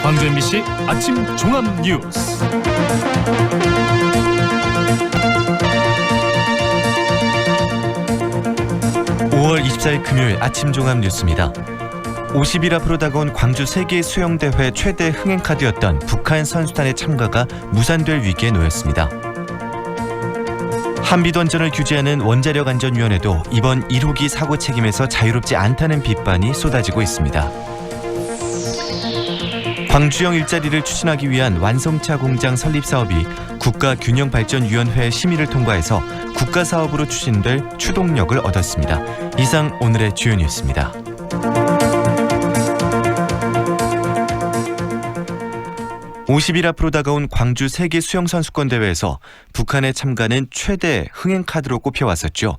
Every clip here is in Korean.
광주 MBC 아침 종합 뉴스. 5월 24일 금요일 아침 종합 뉴스입니다. 50일 앞으로 다가온 광주 세계 수영대회 최대 흥행카드였던 북한 선수단의 참가가 무산될 위기에 놓였습니다. 한비던전을 규제하는 원자력안전위원회도 이번 1호기 사고 책임에서 자유롭지 않다는 비판이 쏟아지고 있습니다. 광주형 일자리를 추진하기 위한 완성차 공장 설립 사업이 국가균형발전위원회 심의를 통과해서 국가사업으로 추진될 추동력을 얻었습니다. 이상 오늘의 주요 뉴스입니다. (50일) 앞으로 다가온 광주 세계 수영선수권대회에서 북한의 참가는 최대 흥행카드로 꼽혀왔었죠.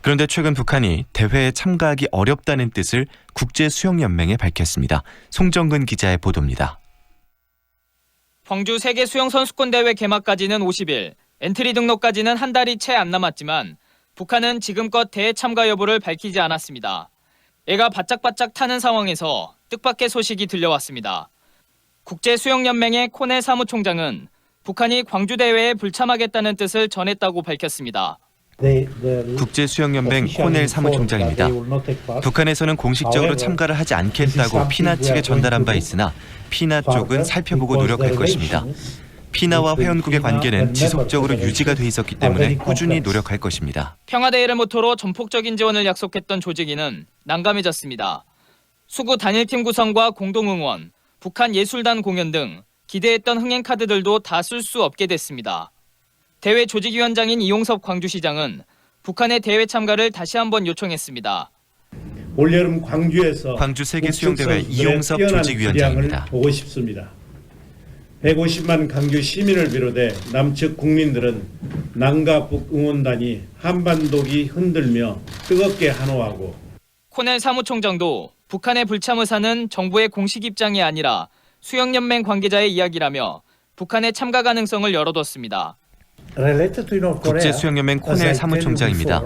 그런데 최근 북한이 대회에 참가하기 어렵다는 뜻을 국제수영연맹에 밝혔습니다. 송정근 기자의 보도입니다. 광주 세계 수영선수권대회 개막까지는 50일, 엔트리 등록까지는 한 달이 채 안 남았지만 북한은 지금껏 대회 참가 여부를 밝히지 않았습니다. 애가 바짝바짝 타는 상황에서 뜻밖의 소식이 들려왔습니다. 국제수영연맹의 코넬 사무총장은 북한이 광주 대회에 불참하겠다는 뜻을 전했다고 밝혔습니다. 국제수영연맹 코넬 사무총장입니다. 북한에서는 공식적으로 참가를 하지 않겠다고 피나 측에 전달한 바 있으나 피나 쪽은 살펴보고 노력할 것입니다. 피나와 회원국의 관계는 지속적으로 유지가 돼 있었기 때문에 꾸준히 노력할 것입니다. 평화대회를 모토로 전폭적인 지원을 약속했던 조직위는 난감해졌습니다. 수구 단일팀 구성과 공동응원, 북한 예술단 공연 등 기대했던 흥행카드들도 다 쓸 수 없게 됐습니다. 대회 조직위원장인 이용섭 광주시장은 북한의 대회 참가를 다시 한번 요청했습니다. 올여름 광주에서 광주 세계 수영대회 이용섭 조직위원장입니다. 보고 싶습니다. 150만 광주 시민을 비롯해 남측 국민들은 남과 북 응원단이 한반도기 흔들며 뜨겁게 환호하고 코넬 사무총장도 북한의 불참 의사는 정부의 공식 입장이 아니라 수영연맹 관계자의 이야기라며 북한의 참가 가능성을 열어뒀습니다. 국제수영연맹 코넬 사무총장입니다.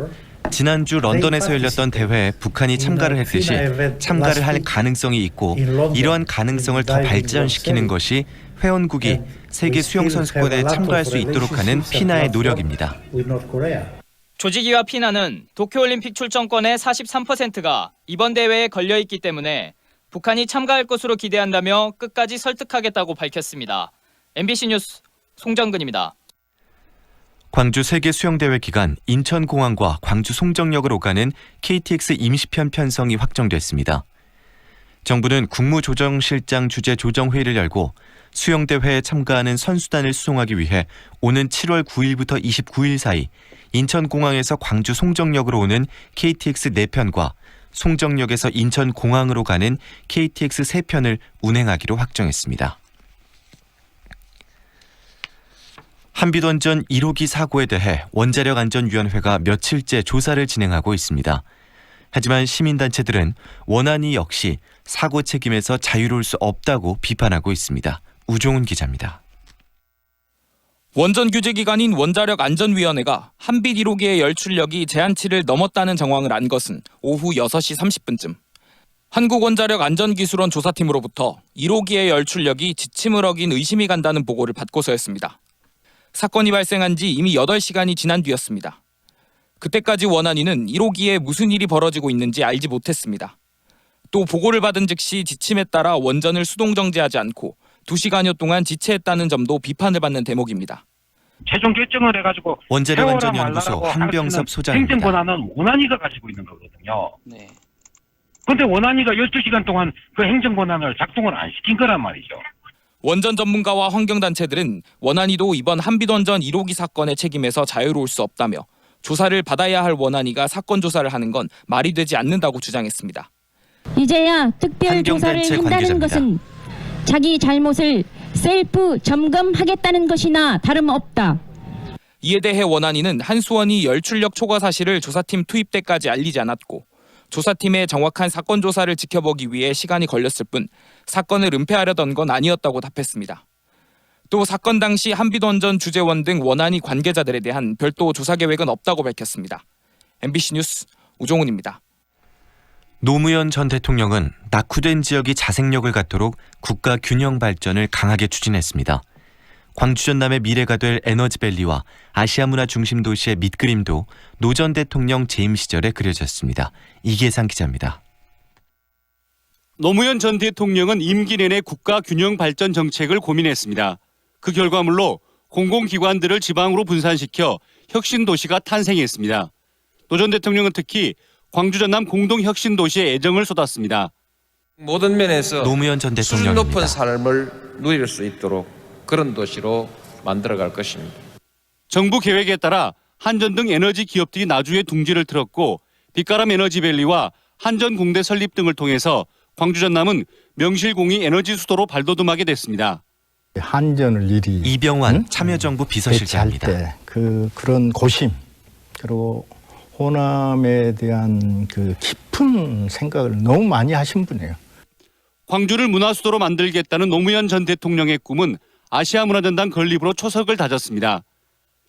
지난주 런던에서 열렸던 대회에 북한이 참가를 했듯이 참가를 할 가능성이 있고 이러한 가능성을 더 발전시키는 것이 회원국이 세계 수영선수권에 참가할 수 있도록 하는 피나의 노력입니다. 조직위와 피나는 도쿄올림픽 출전권의 43%가 이번 대회에 걸려있기 때문에 북한이 참가할 것으로 기대한다며 끝까지 설득하겠다고 밝혔습니다. MBC 뉴스 송정근입니다. 광주 세계 수영대회 기간 인천공항과 광주 송정역을 오가는 KTX 임시편 편성이 확정됐습니다. 정부는 국무조정실장 주재 조정회의를 열고 수영대회에 참가하는 선수단을 수송하기 위해 오는 7월 9일부터 29일 사이 인천공항에서 광주 송정역으로 오는 KTX 4편과 송정역에서 인천공항으로 가는 KTX 3편을 운행하기로 확정했습니다. 한비던전 1호기 사고에 대해 원자력안전위원회가 며칠째 조사를 진행하고 있습니다. 하지만 시민단체들은 원안이 역시 사고 책임에서 자유로울 수 없다고 비판하고 있습니다. 우종훈 기자입니다. 원전 규제 기관인 원자력안전위원회가 한빛 1호기의 열출력이 제한치를 넘었다는 정황을 안 것은 오후 6시 30분쯤. 한국원자력안전기술원 조사팀으로부터 1호기의 열출력이 지침을 어긴 의심이 간다는 보고를 받고서였습니다. 사건이 발생한 지 이미 8시간이 지난 뒤였습니다. 그때까지 원안위는 1호기에 무슨 일이 벌어지고 있는지 알지 못했습니다. 또 보고를 받은 즉시 지침에 따라 원전을 수동정지하지 않고 2시간여 동안 지체했다는 점도 비판을 받는 대목입니다. 최종 결정을 해가지고 원자력안전연구소 한병섭 소장입니다. 행정 권한은 원안위가 가지고 있는 거거든요. 그런데 원안위가 12시간 동안 그 행정 권한을 작동을 안 시킨 거란 말이죠. 원전 전문가와 환경단체들은 원안위도 이번 한비던전 1호기 사건의 책임에서 자유로울 수 없다며 조사를 받아야 할 원안위가 사건 조사를 하는 건 말이 되지 않는다고 주장했습니다. 이제야 특별 조사를 한다는 관계자입니다. 것은 자기 잘못을 셀프 점검하겠다는 것이나 다름없다. 이에 대해 원안위는 한수원이 열출력 초과 사실을 조사팀 투입 때까지 알리지 않았고 조사팀의 정확한 사건 조사를 지켜보기 위해 시간이 걸렸을 뿐 사건을 은폐하려던 건 아니었다고 답했습니다. 또 사건 당시 한비던전 주재원 등 원안위 관계자들에 대한 별도 조사 계획은 없다고 밝혔습니다. MBC 뉴스 우종훈입니다. 노무현 전 대통령은 낙후된 지역이 자생력을 갖도록 국가 균형 발전을 강하게 추진했습니다. 광주 전남의 미래가 될 에너지밸리와 아시아 문화 중심 도시의 밑그림도 노 전 대통령 재임 시절에 그려졌습니다. 이계상 기자입니다. 노무현 전 대통령은 임기 내내 국가 균형 발전 정책을 고민했습니다. 그 결과물로 공공기관들을 지방으로 분산시켜 혁신도시가 탄생했습니다. 노 전 대통령은 특히 광주 전남 공동혁신도시에 애정을 쏟았습니다. 모든 면에서 노무현 전 수준 대통령입니다. 높은 삶을 누릴 수 있도록 그런 도시로 만들어갈 것입니다. 정부 계획에 따라 한전 등 에너지 기업들이 나주에 둥지를 틀었고 빛가람 에너지밸리와 한전공대 설립 등을 통해서 광주 전남은 명실공히 에너지 수도로 발돋움하게 됐습니다. 한전을 일이 이병환 참여정부 비서실장입니다. 배치할 때 그런 고심 그리고 호남에 대한 그 깊은 생각을 너무 많이 하신 분이에요. 광주를 문화수도로 만들겠다는 노무현 전 대통령의 꿈은 아시아 문화전당 건립으로 초석을 다졌습니다.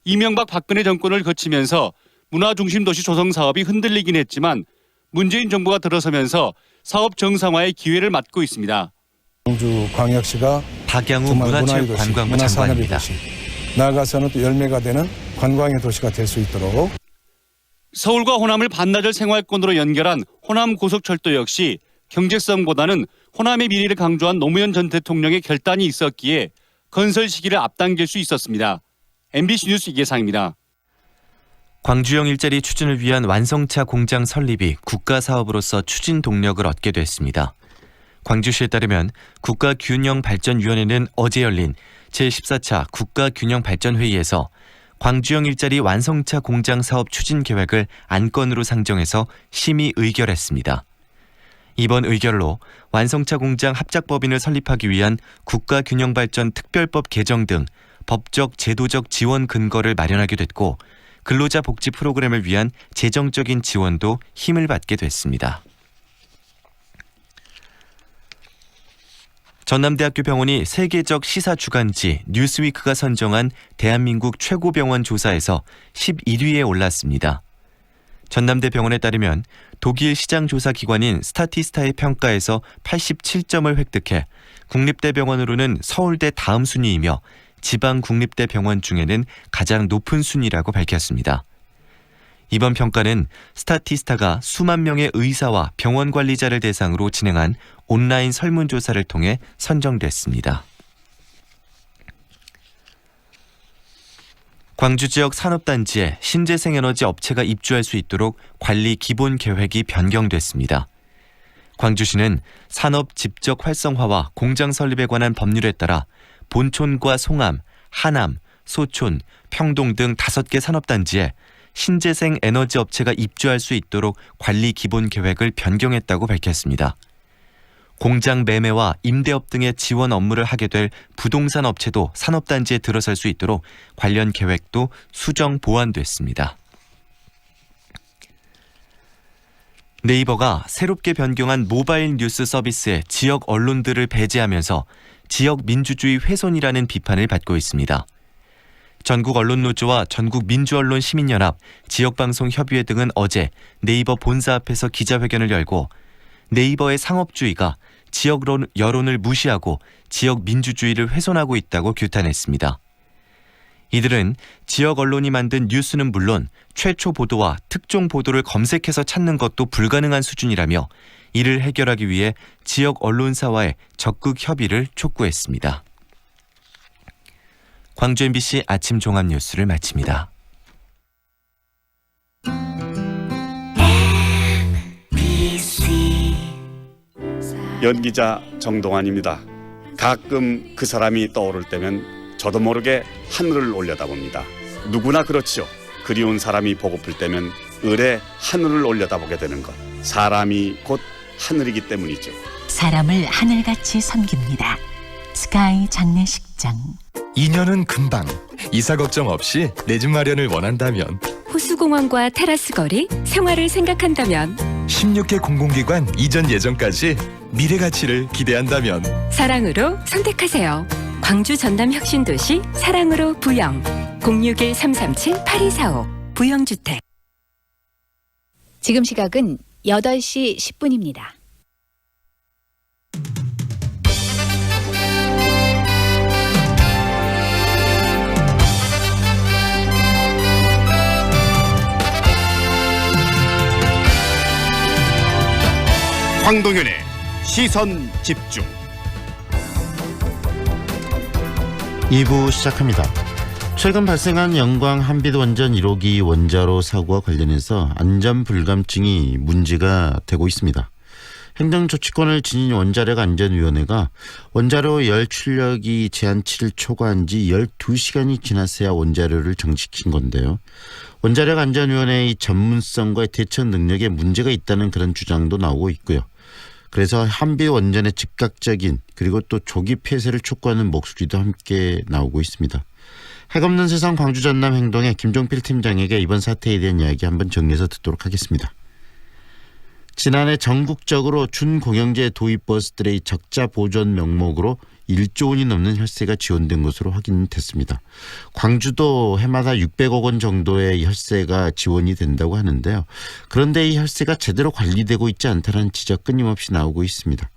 이명박 박근혜 정권을 거치면서 문화중심도시 조성 사업이 흔들리긴 했지만 문재인 정부가 들어서면서 사업 정상화의 기회를 맞고 있습니다. 광주광역시가 박양우 문화체육관광부 장관입니다. 나아가서는 또 열매가 되는 관광의 도시가 될 수 있도록 서울과 호남을 반나절 생활권으로 연결한 호남 고속철도 역시 경제성보다는 호남의 미래를 강조한 노무현 전 대통령의 결단이 있었기에 건설 시기를 앞당길 수 있었습니다. MBC 뉴스 이계상입니다. 광주형 일자리 추진을 위한 완성차 공장 설립이 국가사업으로서 추진 동력을 얻게 됐습니다. 광주시에 따르면 국가균형발전위원회는 어제 열린 제14차 국가균형발전회의에서 광주형 일자리 완성차 공장 사업 추진 계획을 안건으로 상정해서 심의 의결했습니다. 이번 의결로 완성차 공장 합작법인을 설립하기 위한 국가균형발전 특별법 개정 등 법적 제도적 지원 근거를 마련하게 됐고 근로자 복지 프로그램을 위한 재정적인 지원도 힘을 받게 됐습니다. 전남대학교 병원이 세계적 시사 주간지 뉴스위크가 선정한 대한민국 최고 병원 조사에서 11위에 올랐습니다. 전남대 병원에 따르면 독일 시장 조사 기관인 스타티스타의 평가에서 87점을 획득해 국립대 병원으로는 서울대 다음 순위이며 지방 국립대 병원 중에는 가장 높은 순위라고 밝혔습니다. 이번 평가는 스타티스타가 수만 명의 의사와 병원 관리자를 대상으로 진행한 온라인 설문조사를 통해 선정됐습니다. 광주 지역 산업단지에 신재생에너지 업체가 입주할 수 있도록 관리 기본 계획이 변경됐습니다. 광주시는 산업 집적 활성화와 공장 설립에 관한 법률에 따라 본촌과 송암, 하남, 소촌, 평동 등 5개 산업단지에 신재생 에너지 업체가 입주할 수 있도록 관리 기본 계획을 변경했다고 밝혔습니다. 공장 매매와 임대업 등의 지원 업무를 하게 될 부동산 업체도 산업단지에 들어설 수 있도록 관련 계획도 수정 보완됐습니다. 네이버가 새롭게 변경한 모바일 뉴스 서비스에 지역 언론들을 배제하면서 지역 민주주의 훼손이라는 비판을 받고 있습니다. 전국언론노조와 전국민주언론시민연합, 지역방송협의회 등은 어제 네이버 본사 앞에서 기자회견을 열고 네이버의 상업주의가 지역 여론을 무시하고 지역 민주주의를 훼손하고 있다고 규탄했습니다. 이들은 지역 언론이 만든 뉴스는 물론 최초 보도와 특종 보도를 검색해서 찾는 것도 불가능한 수준이라며 이를 해결하기 위해 지역 언론사와의 적극 협의를 촉구했습니다. 광주 MBC 아침 종합 뉴스를 마칩니다. 연기자 정동환입니다. 가끔 그 사람이 떠오를 때면 저도 모르게 하늘을 올려다봅니다. 누구나 그렇지요. 그리운 사람이 보고플 때면 을에 하늘을 올려다보게 되는 것. 사람이 곧 하늘이기 때문이죠. 사람을 하늘같이 섬깁니다. 스카이 장례식장. 2년은 금방. 이사 걱정 없이 내 집 마련을 원한다면, 호수공원과 테라스 거리, 생활을 생각한다면, 16개 공공기관 이전 예정까지 미래 가치를 기대한다면 사랑으로 선택하세요. 광주 전남 혁신도시 사랑으로 부영 061-337-8245 부영주택. 지금 시각은 8시 10분입니다. 황동현의 시선 집중. 2부 시작합니다. 최근 발생한 영광 한빛 원전 1호기 원자로 사고와 관련해서 안전 불감증이 문제가 되고 있습니다. 행정조치권을 지닌 원자력안전위원회가 원자로 열 출력이 제한치를 초과한 지 12시간이 지났어야 원자로를 정지시킨 건데요. 원자력안전위원회의 전문성과 대처 능력에 문제가 있다는 그런 주장도 나오고 있고요. 그래서 한빛 원전의 즉각적인 그리고 또 조기 폐쇄를 촉구하는 목소리도 함께 나오고 있습니다. 핵없는 세상 광주 전남 행동의 김종필 팀장에게 이번 사태에 대한 이야기 한번 정리해서 듣도록 하겠습니다. 지난해 전국적으로 준공영제 도입 버스들의 적자 보전 명목으로 1조 원이 넘는 혈세가 지원된 것으로 확인됐습니다. 광주도 해마다 600억 원 정도의 혈세가 지원이 된다고 하는데요. 그런데 이 혈세가 제대로 관리되고 있지 않다는 지적 끊임없이 나오고 있습니다.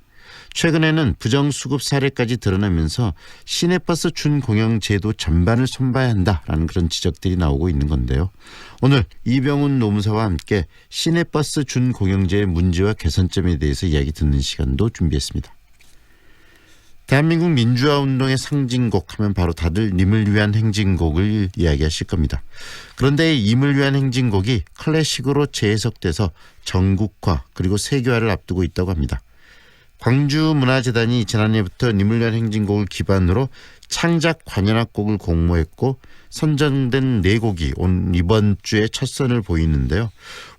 최근에는 부정수급 사례까지 드러나면서 시내버스 준공영제도 전반을 손봐야 한다라는 그런 지적들이 나오고 있는 건데요. 오늘 이병훈 노무사와 함께 시내버스 준공영제의 문제와 개선점에 대해서 이야기 듣는 시간도 준비했습니다. 대한민국 민주화운동의 상징곡 하면 바로 다들 님을 위한 행진곡을 이야기하실 겁니다. 그런데 이 님을 위한 행진곡이 클래식으로 재해석돼서 전국화 그리고 세계화를 앞두고 있다고 합니다. 광주문화재단이 지난해부터 님을 위한 행진곡을 기반으로 창작 관현악곡을 공모했고 선정된 4곡이 이번 주에 첫 선을 보이는데요.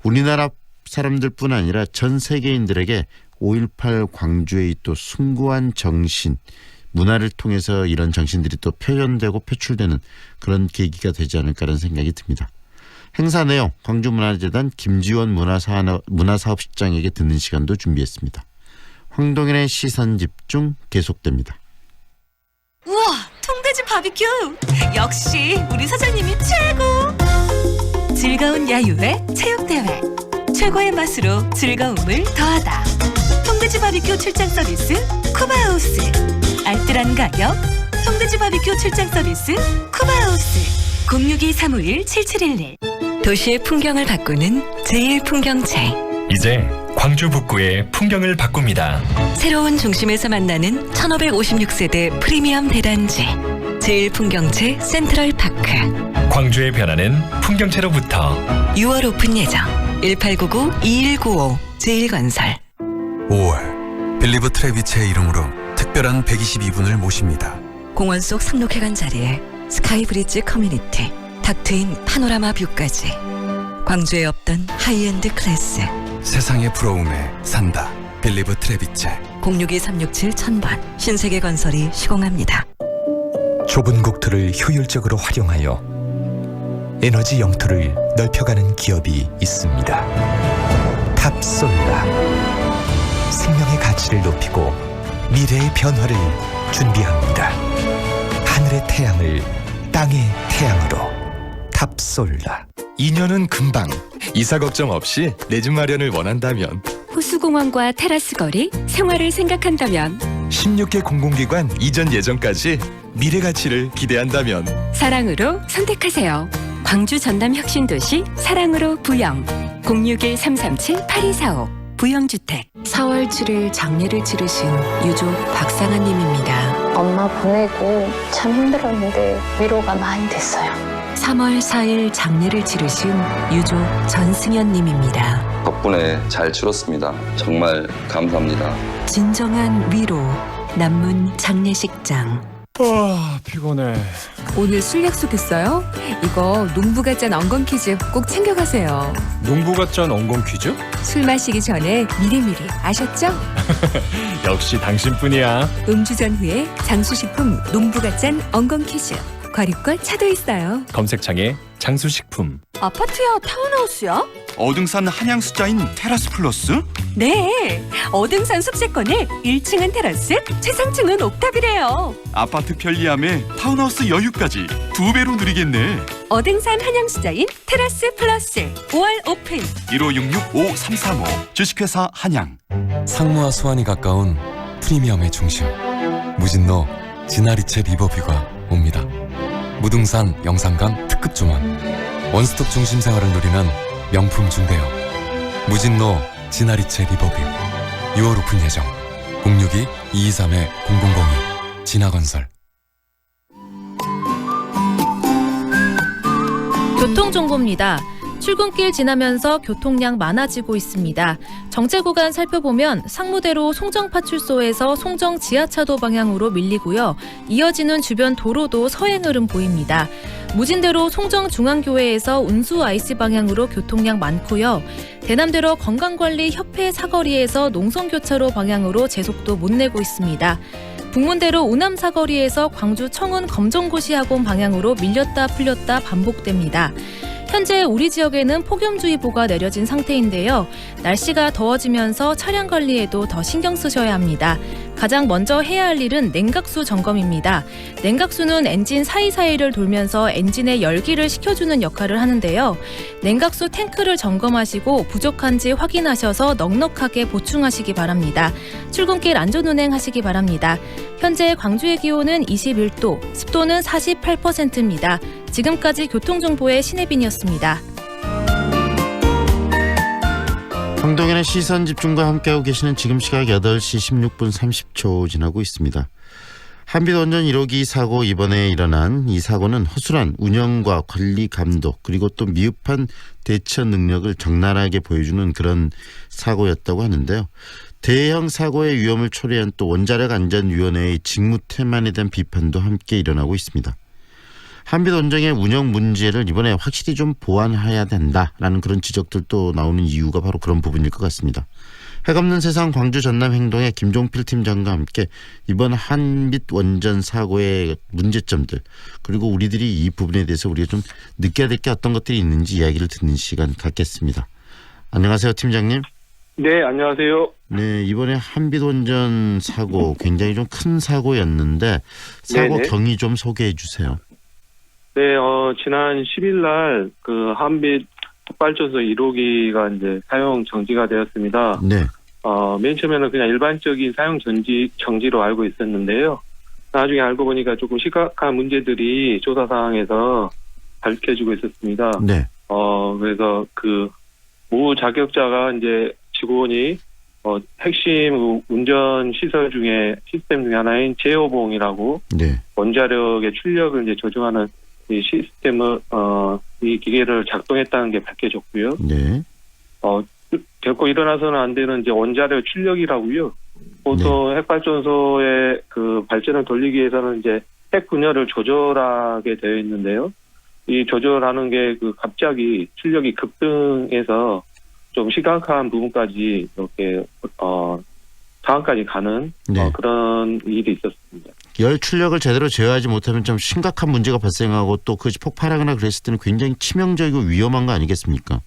우리나라 사람들뿐 아니라 전 세계인들에게 5.18 광주의 또 숭고한 정신, 문화를 통해서 이런 정신들이 또 표현되고 표출되는 그런 계기가 되지 않을까라는 생각이 듭니다. 행사 내용 광주문화재단 김지원 문화사업실장에게 듣는 시간도 준비했습니다. 황동현의 시선 집중 계속됩니다. 우와, 통돼지 바비큐! 역시 우리 사장님이 최고! 즐거운 야유회, 체육대회, 최고의 맛으로 즐거움을 더하다. 통돼지 바비큐 출장 서비스 쿠바하우스. 알뜰한 가격, 통돼지 바비큐 출장 서비스 쿠바하우스. 062-351-7711. 도시의 풍경을 바꾸는 제1풍경체. 이제 광주 북구의 풍경을 바꿉니다. 새로운 중심에서 만나는 1556세대 프리미엄 대단지 제1풍경체 센트럴파크. 광주의 변화는 풍경체로부터. 6월 오픈 예정. 1899-2195 제1건설. 5월 빌리브 트레비체의 이름으로 특별한 122분을 모십니다. 공원 속 상록회관 자리에 스카이브리지 커뮤니티, 닥트인 파노라마 뷰까지. 광주에 없던 하이엔드 클래스. 세상의 부러움에 산다. 빌리브 트레비체. 062-367-1000번 신세계건설이 시공합니다. 좁은 국토를 효율적으로 활용하여 에너지 영토를 넓혀가는 기업이 있습니다. 탑솔라. 생명의 가치를 높이고 미래의 변화를 준비합니다. 하늘의 태양을 땅의 태양으로. 탑솔라. 2년은 금방. 이사 걱정 없이 내 집 마련을 원한다면, 호수공원과 테라스 거리, 생활을 생각한다면, 16개 공공기관 이전 예정까지 미래 가치를 기대한다면 사랑으로 선택하세요. 광주 전남 혁신도시 사랑으로 부영. 061-337-8245 부영주택. 4월 7일 장례를 치르신 유족 박상한 님입니다. 엄마 보내고 참 힘들었는데 위로가 많이 됐어요. 3월 4일 장례를 치르신 유족 전승현 님입니다. 덕분에 잘 치렀습니다. 정말 감사합니다. 진정한 위로. 남문 장례식장. 피곤해. 오늘 술 약속했어요? 이거 농부가 짠 엉겅 퀴즈 꼭 챙겨가세요. 농부가 짠 엉겅 퀴즈? 술 마시기 전에 미리미리 아셨죠? 역시 당신뿐이야. 음주 전후에 장수식품 농부가 짠 엉겅 퀴즈. 과육과 차도 있어요. 검색창에 장수식품. 아파트야, 타운하우스야? 어등산 한양 숫자인 테라스 플러스? 네, 어등산 숲세권에 1층은 테라스, 최상층은 옥탑이래요. 아파트 편리함에 타운하우스 여유까지 2배로 누리겠네. 어등산 한양시자인 테라스 플러스 5월 오픈. 1566-5335 주식회사 한양. 상무와 수완이 가까운 프리미엄의 중심. 무진로 진아리체 리버뷰가 옵니다. 무등산 영산강 특급 조망. 원스톱 중심 생활을 누리는 명품 중대여. 무진로 진아리체 리버뷰. 6월 오픈 예정. 062-223-0002 진아건설. 교통정보입니다. 출근길 지나면서 교통량 많아지고 있습니다. 정체 구간 살펴보면 상무대로 송정파출소에서 송정 지하차도 방향으로 밀리고요. 이어지는 주변 도로도 서행 흐름 보입니다. 무진대로 송정중앙교회에서 운수 IC 방향으로 교통량 많고요. 대남대로 건강관리협회 사거리에서 농성교차로 방향으로 제속도 못 내고 있습니다. 북문대로 우남사거리에서 광주 청운 검정고시학원 방향으로 밀렸다 풀렸다 반복됩니다. 현재 우리 지역에는 폭염주의보가 내려진 상태인데요. 날씨가 더워지면서 차량 관리에도 더 신경 쓰셔야 합니다. 가장 먼저 해야 할 일은 냉각수 점검입니다. 냉각수는 엔진 사이사이를 돌면서 엔진의 열기를 식혀주는 역할을 하는데요. 냉각수 탱크를 점검하시고 부족한지 확인하셔서 넉넉하게 보충하시기 바랍니다. 출근길 안전운행 하시기 바랍니다. 현재 광주의 기온은 21도, 습도는 48%입니다. 지금까지 교통정보의 신혜빈이었습니다. 황동현의 시선집중과 함께하고 계시는 지금 시각 8시 16분 30초 지나고 있습니다. 한빛원전 1호기 사고 이번에 일어난 이 사고는 허술한 운영과 관리 감독 그리고 또 미흡한 대처 능력을 적나라하게 보여주는 그런 사고였다고 하는데요. 대형 사고의 위험을 초래한 또 원자력안전위원회의 직무 태만에 대한 비판도 함께 일어나고 있습니다. 한빛원전의 운영 문제를 이번에 확실히 좀 보완해야 된다라는 그런 지적들도 나오는 이유가 바로 그런 부분일 것 같습니다. 해없는 세상 광주 전남 행동의 김종필 팀장과 함께 이번 한빛원전 사고의 문제점들 그리고 우리들이 이 부분에 대해서 우리가 좀 느껴야 될 게 어떤 것들이 있는지 이야기를 듣는 시간 갖겠습니다. 안녕하세요, 팀장님. 네, 안녕하세요. 네, 이번에 한빛원전 사고 굉장히 좀 큰 사고였는데 사고 네네. 경위 좀 소개해 주세요. 네, 지난 10일 날 그 한빛 발전소 1호기가 이제 사용 정지가 되었습니다. 네. 맨 처음에는 그냥 일반적인 사용 정지로 알고 있었는데요. 나중에 알고 보니까 조금 심각한 문제들이 조사 사항에서 밝혀지고 있었습니다. 네. 그래서 그 무자격자가 이제 직원이 핵심 운전 시설 중에 시스템 중에 하나인 제어봉이라고 네. 원자력의 출력을 이제 조정하는 이 시스템을 이 기계를 작동했다는 게 밝혀졌고요. 네. 결코 일어나서는 안 되는 이제 원자력 출력이라고요. 보통 핵발전소의 그 발전을 돌리기 위해서는 이제 핵 분열을 조절하게 되어 있는데요. 이 조절하는 게 그 갑자기 출력이 급등해서 좀 심각한 부분까지 이렇게 상황까지 가는 그런 일이 있었습니다. 열 출력을 제대로 제어하지 못하면 좀 심각한 문제가 발생하고 또 그것이 폭발하거나 그랬을 때는 굉장히 치명적이고 위험한 거 아니겠습니까?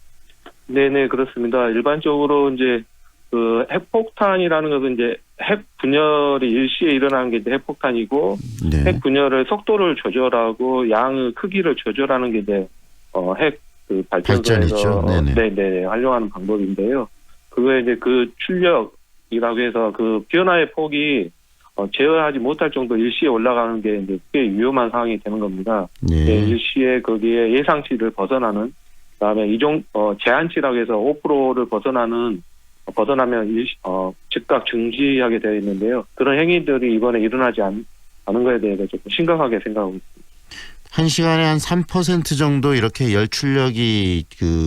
네네, 그렇습니다. 일반적으로 이제 그 핵폭탄이라는 것은 이제 핵 분열이 일시에 일어나는 게 이제 핵폭탄이고 네. 핵 분열의 속도를 조절하고 양의 크기를 조절하는 게 이제 핵 그 발전소에서 네네 활용하는 방법인데요. 그거에 이제 그 출력이라고 해서 그 변화의 폭이 제어하지 못할 정도 일시에 올라가는 게 이제 꽤 위험한 상황이 되는 겁니다. 네. 일시에 거기에 예상치를 벗어나는 그다음에 제한치라고 해서 5%를 벗어나면 즉각 중지하게 되어 있는데요. 그런 행위들이 이번에 일어나지 않은 거에 대해서 조금 심각하게 생각하고 있습니다. 한 시간에 한 3% 정도 이렇게 열 출력이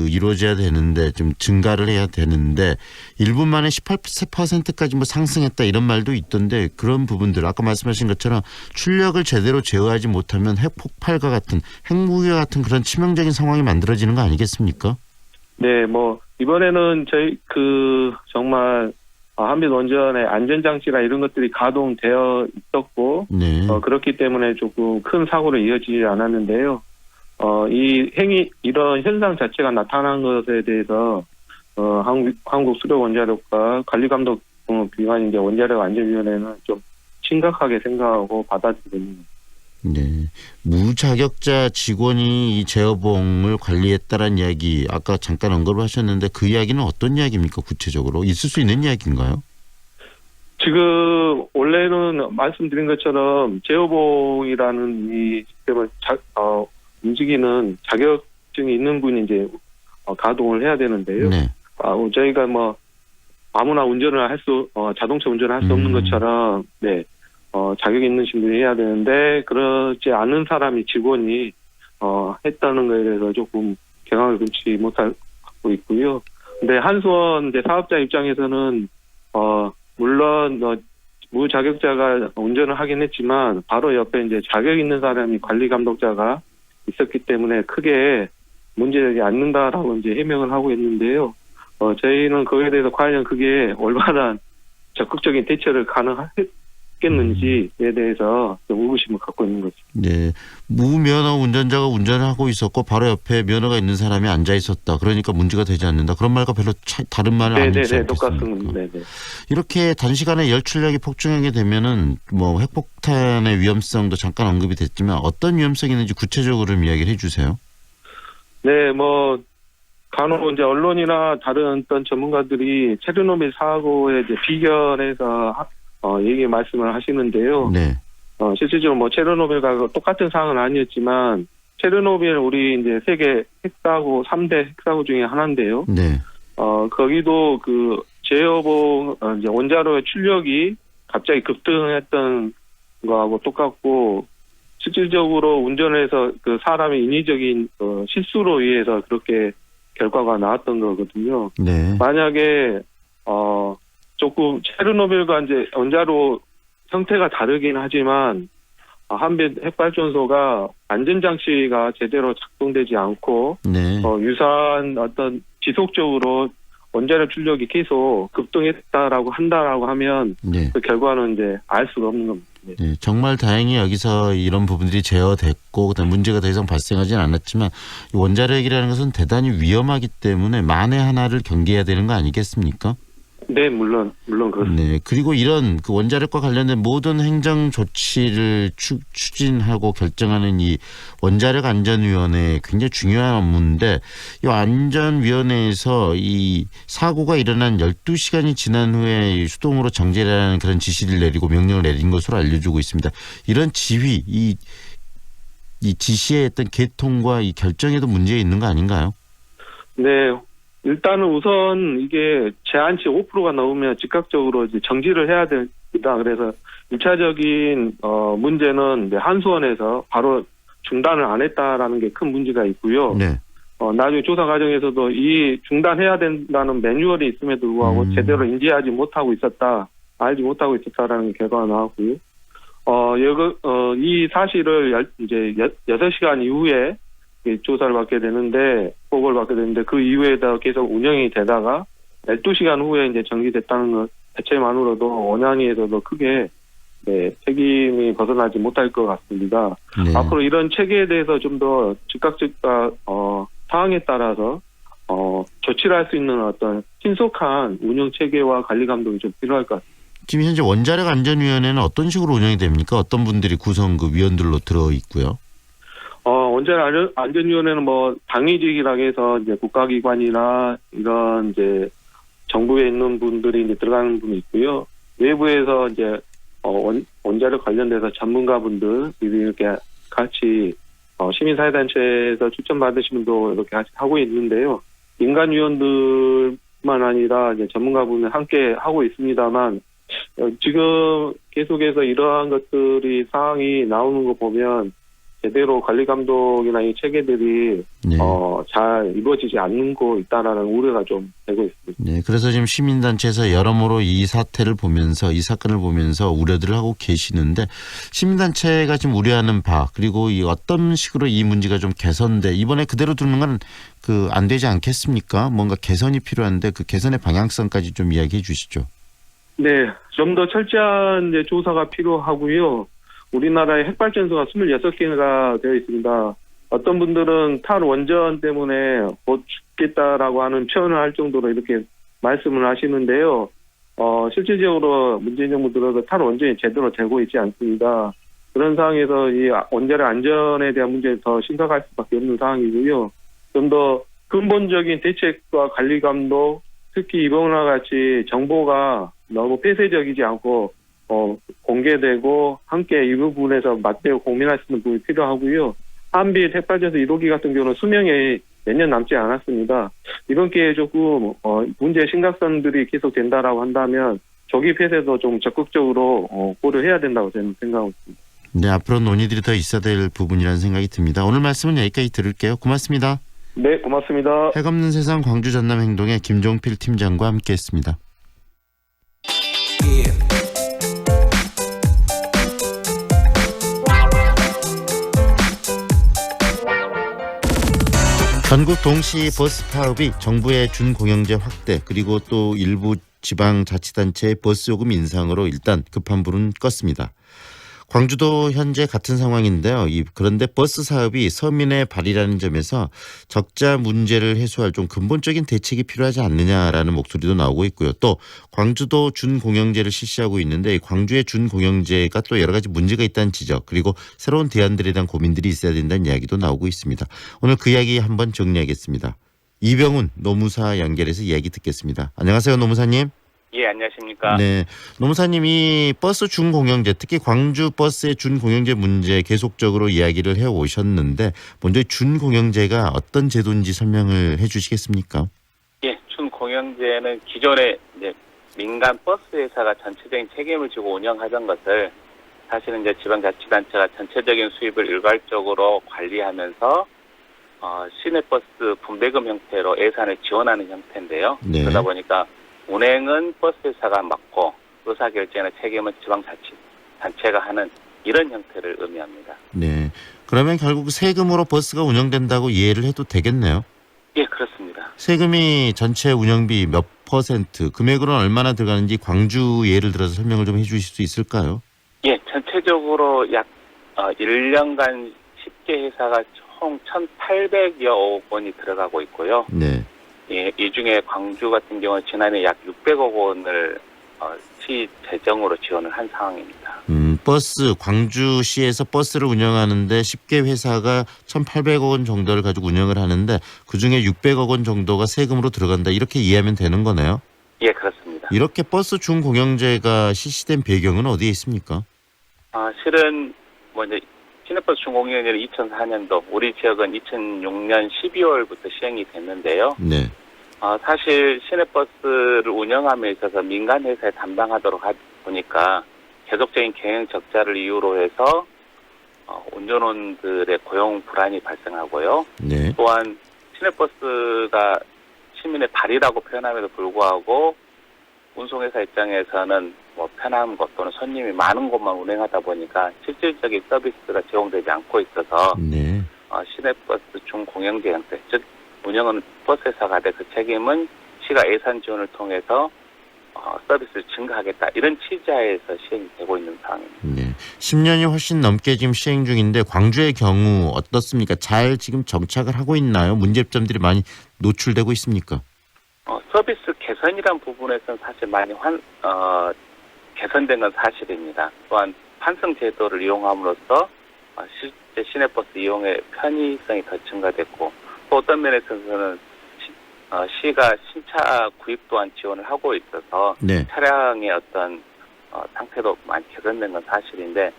이루어져야 되는데 좀 증가를 해야 되는데 1분 만에 18%까지 뭐 상승했다 이런 말도 있던데 그런 부분들 아까 말씀하신 것처럼 출력을 제대로 제어하지 못하면 핵폭발과 같은 핵무기와 같은 그런 치명적인 상황이 만들어지는 거 아니겠습니까? 네, 뭐 이번에는 저희 정말 한빛원전의 안전장치나 이런 것들이 가동되어 있었고 그렇기 때문에 조금 큰 사고로 이어지지 않았는데요. 이런 현상 자체가 나타난 것에 대해서 한국수력원자력과 관리감독기관인 원자력안전위원회는 좀 심각하게 생각하고 받아들입니다. 네. 무자격자 직원이 이 제어봉을 관리했다는 이야기 아까 잠깐 언급을 하셨는데 그 이야기는 어떤 이야기입니까? 구체적으로 있을 수 있는 이야기인가요? 지금 원래는 말씀드린 것처럼 제어봉이라는 이 시스템을 움직이는 자격증이 있는 분이 이제 가동을 해야 되는데요. 네. 저희가 뭐 아무나 운전을 자동차 운전을 할 수 없는 것처럼 네. 자격 있는 분이 해야 되는데 그렇지 않은 사람이 직원이 했다는 거에 대해서 조금 경악을 금치 못하고 있고요. 근데 한수원 이제 사업자 입장에서는 물론 무자격자가 운전을 하긴 했지만 바로 옆에 이제 자격 있는 사람이 관리 감독자가 있었기 때문에 크게 문제되지 않는다라고 이제 해명을 하고 있는데요. 저희는 그에 대해서 과연 그게 얼마나 적극적인 대처를 가능했겠는지에 대해서 좀 의구심을 갖고 있는 거죠. 네, 무면허 운전자가 운전을 하고 있었고 바로 옆에 면허가 있는 사람이 앉아 있었다. 그러니까 문제가 되지 않는다. 그런 말과 별로 다른 말은 아니지 않겠습니까? 똑같습니다. 네네. 이렇게 단시간에 열출력이 폭증하게 되면은 뭐 핵폭탄의 위험성도 잠깐 언급이 됐지만 어떤 위험성이 있는지 구체적으로 좀 이야기를 해주세요. 네, 뭐 간혹 이제 언론이나 다른 어떤 전문가들이 체르노빌 사고에 이제 비견해서 말씀을 하시는데요. 네. 실질적으로 뭐 체르노빌과 똑같은 상황은 아니었지만 체르노빌 우리 이제 세계 핵사고 3대 핵사고 중에 하나인데요. 네. 거기도 그 제어봉 이제 원자로의 출력이 갑자기 급등했던 거하고 똑같고 실질적으로 운전해서 그 사람의 인위적인 실수로 의해서 그렇게 결과가 나왔던 거거든요. 네. 만약에 조금 체르노빌과 이제 원자로 형태가 다르긴 하지만 한빛 핵발전소가 안전장치가 제대로 작동되지 않고 네. 유사한 어떤 지속적으로 원자력 출력이 계속 급등했다라고 한다라고 하면 네. 그 결과는 이제 알 수가 없는 겁니다. 네, 정말 다행히 여기서 이런 부분들이 제어됐고 그다음 문제가 더 이상 발생하지는 않았지만 원자력이라는 것은 대단히 위험하기 때문에 만에 하나를 경계해야 되는 거 아니겠습니까? 네, 물론 그렇습니다. 네, 그리고 이런 그 원자력과 관련된 모든 행정 조치를 추진하고 결정하는 이 원자력 안전위원회 굉장히 중요한 업무인데 이 안전위원회에서 이 사고가 일어난 12시간이 지난 후에 수동으로 정지라는 그런 지시를 내리고 명령을 내린 것으로 알려지고 있습니다. 이런 지휘, 이 지시의 어떤 개통과 이 결정에도 문제 있는 거 아닌가요? 네. 일단은 우선 이게 제한치 5%가 넘으면 즉각적으로 이제 정지를 해야 됩니다. 그래서 1차적인 문제는 한수원에서 바로 중단을 안 했다라는 게 큰 문제가 있고요. 네. 나중에 조사 과정에서도 이 중단해야 된다는 매뉴얼이 있음에도 불구하고 제대로 인지하지 못하고 있었다, 알지 못하고 있었다라는 결과가 나왔고요. 이 사실을 이제 6시간 이후에 조사를 받게 되는데, 보고를 받게 되는데, 그 이후에다 계속 운영이 되다가 12시간 후에 이제 정지됐다는 것 자체만으로도 원안위에서도 크게 책임이 벗어나지 못할 것 같습니다. 네. 앞으로 이런 체계에 대해서 좀 더 즉각적과 상황에 따라서 조치를 할 수 있는 어떤 신속한 운영 체계와 관리 감독이 좀 필요할 것 같습니다. 지금 현재 원자력 안전위원회는 어떤 식으로 운영이 됩니까? 어떤 분들이 구성 그 위원들로 들어 있고요? 원자력 안전위원회는 뭐 당위직이라고 해서 이제 국가기관이나 이런 이제 정부에 있는 분들이 이제 들어가는 분이 있고요. 외부에서 이제 원자력 관련돼서 전문가분들 이렇게 같이 시민사회단체에서 추천받으신 분도 이렇게 같이 하고 있는데요. 민간위원들만 아니라 이제 전문가분들 함께 하고 있습니다만 지금 계속해서 이러한 것들이 상황이 나오는 거 보면 제대로 관리 감독이나 이 체계들이 네. 잘 이루어지지 않는 거 있다라는 우려가 좀 되고 있습니다. 네, 그래서 지금 시민단체에서 여러모로 이 사태를 보면서 이 사건을 보면서 우려들을 하고 계시는데 시민단체가 지금 우려하는 바 그리고 이 어떤 식으로 이 문제가 좀 개선돼 이번에 그대로 두는 건 그 안 되지 않겠습니까? 뭔가 개선이 필요한데 그 개선의 방향성까지 좀 이야기해 주시죠. 네, 좀 더 철저한 이제 조사가 필요하고요. 우리나라에 핵발전소가 26개가 되어 있습니다. 어떤 분들은 탈원전 때문에 곧 죽겠다라고 하는 표현을 할 정도로 이렇게 말씀을 하시는데요. 실질적으로 문재인 정부 들어서 탈원전이 제대로 되고 있지 않습니다. 그런 상황에서 이 원자력 안전에 대한 문제는 더 심각할 수밖에 없는 상황이고요. 좀 더 근본적인 대책과 관리 감독, 특히 이번과 같이 정보가 너무 폐쇄적이지 않고 공개되고 함께 이 부분에서 맞대고 고민할 수 있는 부분이 필요하고요. 한빛 핵발전소 1호기 같은 경우는 수명이 몇 년 남지 않았습니다. 이번 기회에 조금 문제의 심각성들이 계속 된다라고 한다면 조기 폐쇄도 좀 적극적으로 고려해야 된다고 저는 생각하고 있습니다. 네, 앞으로 논의들이 더 있어야 될 부분이라는 생각이 듭니다. 오늘 말씀은 여기까지 들을게요. 고맙습니다. 네, 고맙습니다. 핵 없는 세상 광주 전남 행동의 김종필 팀장과 함께했습니다. 전국 동시 버스 파업이 정부의 준공영제 확대 그리고 또 일부 지방자치단체의 버스 요금 인상으로 일단 급한 불은 껐습니다. 광주도 현재 같은 상황인데요. 그런데 버스 사업이 서민의 발이라는 점에서 적자 문제를 해소할 좀 근본적인 대책이 필요하지 않느냐라는 목소리도 나오고 있고요. 또 광주도 준공영제를 실시하고 있는데 광주의 준공영제가 또 여러 가지 문제가 있다는 지적 그리고 새로운 대안들에 대한 고민들이 있어야 된다는 이야기도 나오고 있습니다. 오늘 그 이야기 한번 정리하겠습니다. 이병훈 노무사 연결해서 이야기 듣겠습니다. 안녕하세요, 노무사님. 예, 안녕하십니까. 네, 노무사님이 버스 준공영제, 특히 광주 버스의 준공영제 문제 계속적으로 이야기를 해오셨는데 먼저 준공영제가 어떤 제도인지 설명을 해주시겠습니까? 예, 준공영제는 기존에 이제 민간 버스 회사가 전체적인 책임을 지고 운영하던 것을 사실은 이제 지방자치단체가 전체적인 수입을 일괄적으로 관리하면서 시내버스 분배금 형태로 예산을 지원하는 형태인데요. 네. 그러다 보니까 운행은 버스 회사가 맡고 의사결정의 책임은 지방자치단체가 하는 이런 형태를 의미합니다. 네. 그러면 결국 세금으로 버스가 운영된다고 이해를 해도 되겠네요? 예, 그렇습니다. 세금이 전체 운영비 몇 %, 금액으로는 얼마나 들어가는지 광주 예를 들어서 설명을 좀 해주실 수 있을까요? 예, 전체적으로 약 1년간 10개 회사가 총 1,800여 원이 들어가고 있고요. 네. 예, 이 중에 광주 같은 경우는 지난해 약 600억 원을 시 재정으로 지원을 한 상황입니다. 광주시에서 버스를 운영하는데 10개 회사가 1,800억 원 정도를 가지고 운영을 하는데 그중에 600억 원 정도가 세금으로 들어간다. 이렇게 이해하면 되는 거네요? 예, 그렇습니다. 이렇게 버스 준공영제가 실시된 배경은 어디에 있습니까? 실은 이제 시내버스 준공영제는 2004년도, 우리 지역은 2006년 12월부터 시행이 됐는데요. 네. 사실 시내버스를 운영함에 있어서 민간 회사에 담당하도록 보니까 계속적인 경영 적자를 이유로 해서 운전원들의 고용 불안이 발생하고요. 네. 또한 시내버스가 시민의 발이라고 표현함에도 불구하고 운송회사 입장에서는 편한 곳 또는 손님이 많은 곳만 운행하다 보니까 실질적인 서비스가 제공되지 않고 있어서 네. 시내버스 준공영제 형태, 즉 운영은 버스회사가 돼 그 책임은 시가 예산 지원을 통해서 서비스를 증가하겠다 이런 취지하에서 시행이 되고 있는 상황입니다. 네. 10년이 훨씬 넘게 지금 시행 중인데 광주의 경우 어떻습니까? 잘 지금 정착을 하고 있나요? 문제점들이 많이 노출되고 있습니까? 서비스 개선이란 부분에서는 사실 많이 개선된 건 사실입니다. 또한 환승 제도를 이용함으로써 실제 시내버스 이용의 편의성이 더 증가됐고 또 어떤 면에서는 시가 신차 구입 또한 지원을 하고 있어서 네. 차량의 어떤 상태도 많이 개선된 건 사실인데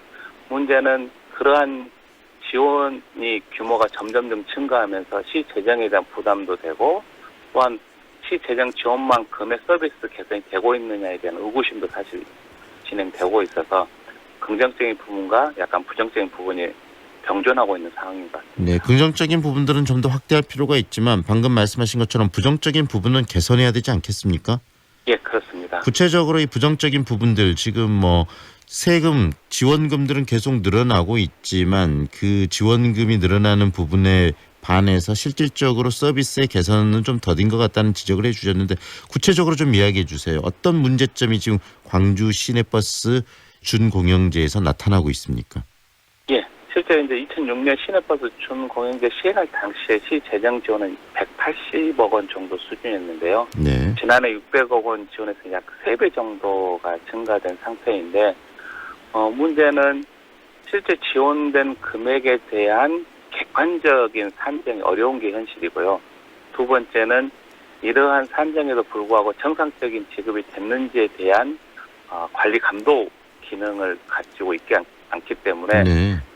문제는 그러한 지원이 규모가 점점 증가하면서 시 재정에 대한 부담도 되고 또한 시 재정 지원만큼의 서비스 개선이 되고 있느냐에 대한 의구심도 사실 진행되고 있어서 긍정적인 부분과 약간 부정적인 부분이 병존하고 있는 상황인 것 같습니다. 네, 긍정적인 부분들은 좀 더 확대할 필요가 있지만 방금 말씀하신 것처럼 부정적인 부분은 개선해야 되지 않겠습니까? 예, 그렇습니다. 구체적으로 이 부정적인 부분들 지금 세금 지원금들은 계속 늘어나고 있지만 그 지원금이 늘어나는 부분에 반해서 실질적으로 서비스의 개선은 좀 더딘 것 같다는 지적을 해주셨는데 구체적으로 좀 이야기해 주세요. 어떤 문제점이 지금 광주 시내버스 준공영제에서 나타나고 있습니까? 예, 실제 이제 2006년 시내버스 준공영제 시행할 당시에 시 재정 지원은 180억 원 정도 수준이었는데요. 네. 지난해 600억 원 지원해서 약 3배 정도가 증가된 상태인데 문제는 실제 지원된 금액에 대한 객관적인 산정이 어려운 게 현실이고요. 두 번째는 이러한 산정에도 불구하고 정상적인 지급이 됐는지에 대한 관리 감독 기능을 가지고 있지 않기 때문에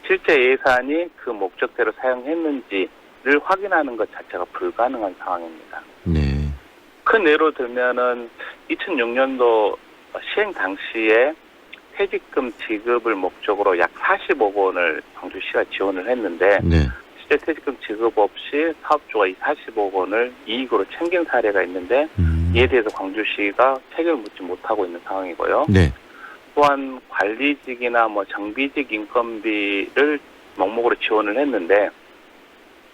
실제 예산이 그 목적대로 사용했는지를 확인하는 것 자체가 불가능한 상황입니다. 큰 예로 들면은 2006년도 시행 당시에 퇴직금 지급을 목적으로 약 40억 원을 광주시가 지원을 했는데 실제 퇴직금 지급 없이 사업주가 이 40억 원을 이익으로 챙긴 사례가 있는데 이에 대해서 광주시가 책임을 묻지 못하고 있는 상황이고요. 또한 관리직이나 정비직 인건비를 명목으로 지원을 했는데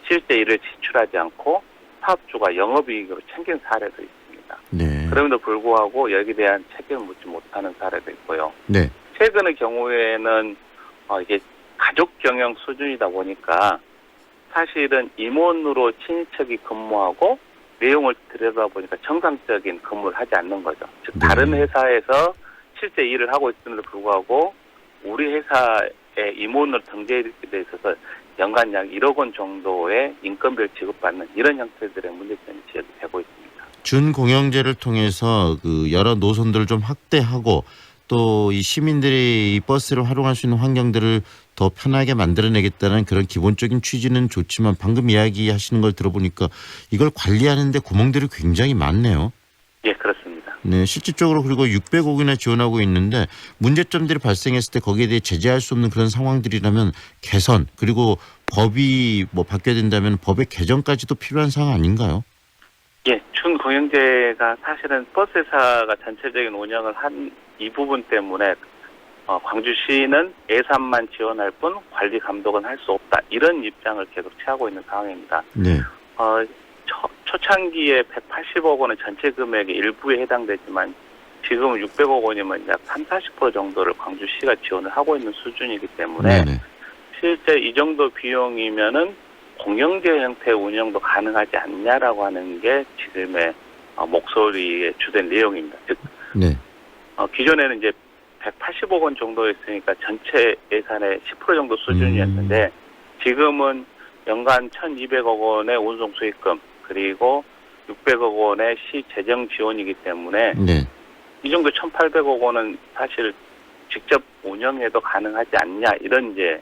실제 이를 지출하지 않고 사업주가 영업이익으로 챙긴 사례도 있습니다. 그럼에도 불구하고 여기에 대한 책임을 묻지 못하는 사례도 있고요. 최근의 경우에는 이게 가족 경영 수준이다 보니까 사실은 임원으로 친인척이 근무하고 내용을 들여다보니까 정상적인 근무를 하지 않는 거죠. 즉 다른 회사에서 실제 일을 하고 있음에도 불구하고 우리 회사에 임원으로 등재되어 있어서 연간 약 1억 원 정도의 인건비를 지급받는 이런 형태들의 문제점이 제기되고 있습니다. 준공영제를 통해서 그 여러 노선들을 좀 확대하고 또 이 시민들이 이 버스를 활용할 수 있는 환경들을 더 편하게 만들어내겠다는 그런 기본적인 취지는 좋지만 방금 이야기하시는 걸 들어보니까 이걸 관리하는 데 구멍들이 굉장히 많네요. 예, 그렇습니다. 실질적으로 그리고 600억이나 지원하고 있는데 문제점들이 발생했을 때 거기에 대해 제재할 수 없는 그런 상황들이라면 개선 그리고 법이 바뀌어야 된다면 법의 개정까지도 필요한 상황 아닌가요? 예, 준공영제가 사실은 버스회사가 전체적인 운영을 한 이 부분 때문에 광주시는 예산만 지원할 뿐 관리 감독은 할 수 없다. 이런 입장을 계속 취하고 있는 상황입니다. 초창기에 180억 원은 전체 금액의 일부에 해당되지만 지금은 600억 원이면 약 30-40% 정도를 광주시가 지원을 하고 있는 수준이기 때문에 실제 이 정도 비용이면은 공영제 형태의 운영도 가능하지 않냐라고 하는 게 지금의 목소리의 주된 내용입니다. 즉, 기존에는 이제 180억 원 정도였으니까 전체 예산의 10% 정도 수준이었는데 지금은 연간 1,200억 원의 운송 수익금 그리고 600억 원의 시 재정 지원이기 때문에 이 정도 1,800억 원은 사실 직접 운영해도 가능하지 않냐 이런 이제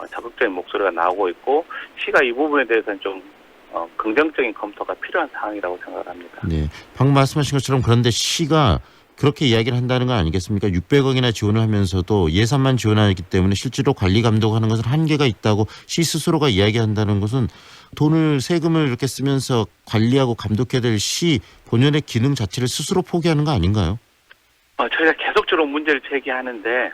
적극적인 목소리가 나오고 있고 시가 이 부분에 대해서는 좀 긍정적인 검토가 필요한 상황이라고 생각합니다. 방금 말씀하신 것처럼 그런데 시가 그렇게 이야기를 한다는 거 아니겠습니까? 600억이나 지원을 하면서도 예산만 지원하기 때문에 실제로 관리 감독하는 것은 한계가 있다고 시 스스로가 이야기한다는 것은 돈을 세금을 이렇게 쓰면서 관리하고 감독해야 될 시 본연의 기능 자체를 스스로 포기하는 거 아닌가요? 저희가 계속적으로 문제를 제기하는데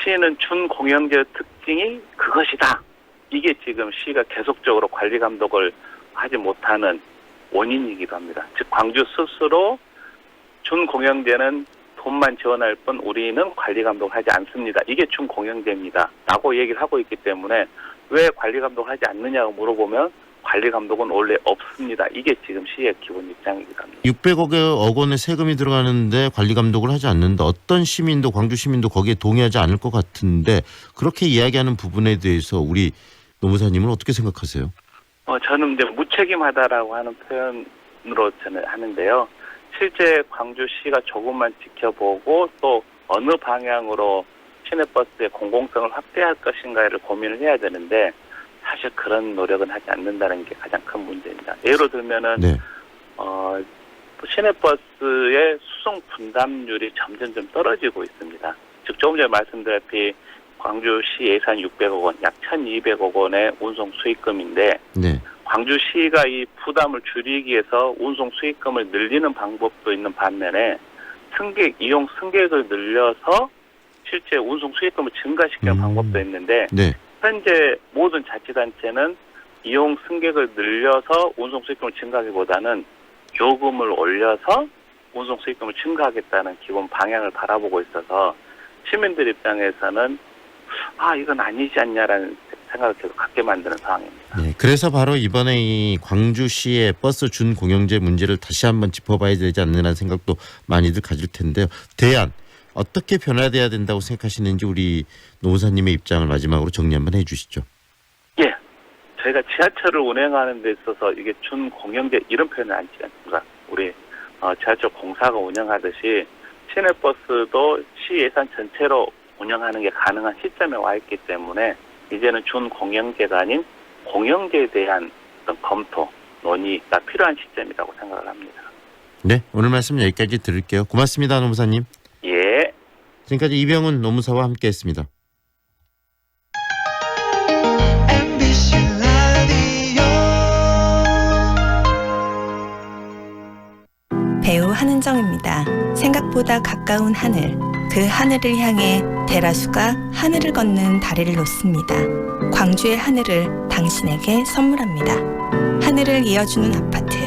시는 준공영제 특징이 그것이다. 이게 지금 시가 계속적으로 관리 감독을 하지 못하는 원인이기도 합니다. 즉 광주 스스로 준공영제는 돈만 지원할 뿐 우리는 관리 감독을 하지 않습니다. 이게 준공영제입니다. 라고 얘기를 하고 있기 때문에 왜 관리 감독을 하지 않느냐고 물어보면 관리 감독은 원래 없습니다. 이게 지금 시의 기본 입장이기도 합니다. 600억 원의 세금이 들어가는데 관리 감독을 하지 않는다. 어떤 시민도 광주 시민도 거기에 동의하지 않을 것 같은데 그렇게 이야기하는 부분에 대해서 우리 노무사님은 어떻게 생각하세요? 저는 이제 무책임하다라고 하는 표현으로 저는 하는데요. 실제 광주시가 조금만 지켜보고 또 어느 방향으로 시내버스의 공공성을 확대할 것인가를 고민을 해야 되는데 사실 그런 노력은 하지 않는다는 게 가장 큰 문제입니다. 예로 들면은 시내버스의 수송 분담률이 점점 떨어지고 있습니다. 즉 조금 전에 말씀드렸다시피 광주시 예산 600억 원, 약 1,200억 원의 운송 수익금인데 광주시가 이 부담을 줄이기 위해서 운송 수익금을 늘리는 방법도 있는 반면에 이용 승객을 늘려서 실제 운송 수익금을 증가시키는 방법도 있는데 현재 모든 자치단체는 이용 승객을 늘려서 운송 수익금을 증가하기보다는 요금을 올려서 운송 수익금을 증가하겠다는 기본 방향을 바라보고 있어서 시민들 입장에서는 이건 아니지 않냐라는 생각을 계속 갖게 만드는 상황입니다. 그래서 바로 이번에 이 광주시의 버스 준공영제 문제를 다시 한번 짚어봐야 되지 않느냐는 생각도 많이들 가질 텐데요. 대안, 어떻게 변화돼야 된다고 생각하시는지 우리 노무사님의 입장을 마지막으로 정리 한번 해주시죠. 예, 저희가 지하철을 운행하는 데 있어서 이게 준공영제 이런 표현을 안 쓰지 않습니까? 우리 지하철 공사가 운영하듯이 시내버스도 시 예산 전체로 운영하는 게 가능한 시점에 와 있기 때문에 이제는 준공영제가 아닌 공영제에 대한 어떤 검토, 논의가 필요한 시점이라고 생각을 합니다. 네, 오늘 말씀 여기까지 들을게요. 고맙습니다, 노무사님. 예. 지금까지 이병훈 노무사와 함께했습니다. 배우 한은정입니다. 생각보다 가까운 하늘, 그 하늘을 향해 대라수가 하늘을 걷는 다리를 놓습니다. 광주의 하늘을 당신에게 선물합니다. 하늘을 이어주는 아파트,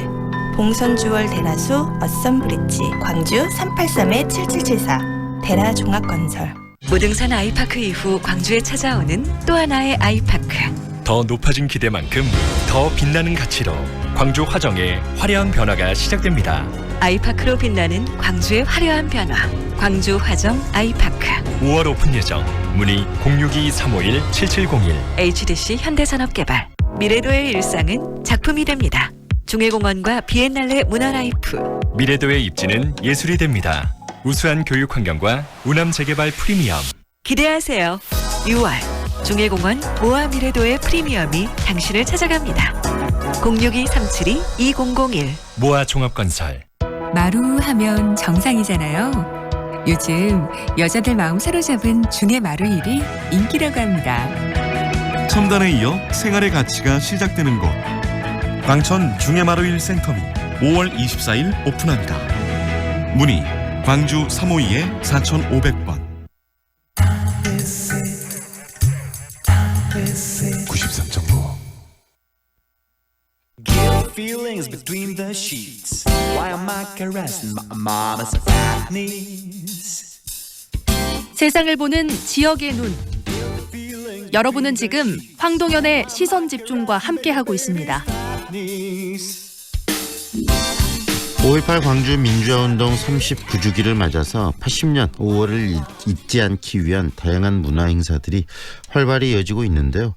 봉선주월 대라수 어썸브릿지, 광주 383-7774 대라종합건설. 무등산 아이파크 이후 광주에 찾아오는 또 하나의 아이파크. 더 높아진 기대만큼 더 빛나는 가치로 광주 화정의 화려한 변화가 시작됩니다. 아이파크로 빛나는 광주의 화려한 변화. 광주 화정 아이파크. 5월 오픈 예정. 문의 062-351-7701. HDC 현대산업개발. 미래도의 일상은 작품이 됩니다. 중해공원과 비엔날레 문화라이프. 미래도의 입지는 예술이 됩니다. 우수한 교육 환경과 우남 재개발 프리미엄. 기대하세요. 6월 중해공원 모아 미래도의 프리미엄이 당신을 찾아갑니다. 062-372-2001. 모아 종합건설. 마루 하면 정상이잖아요. 요즘 여자들 마음 사로잡은 중해 마루 일이 인기라고 합니다. 첨단에 이어 생활의 가치가 시작되는 곳. 광천 중해마루일 센터미 5월 24일 오픈합니다. 문의 광주 352-4500번. 93.9 Feelings between the sheets. Why am I caressing my mama's fat knees? 세상을 보는 지역의 눈. 여러분은 지금 황동현의 시선 집중과 함께하고 있습니다. 5.18 광주 민주화운동 39주기를 맞아서 80년 5월을 잊지 않기 위한 다양한 문화 행사들이 활발히 이어지고 있는데요.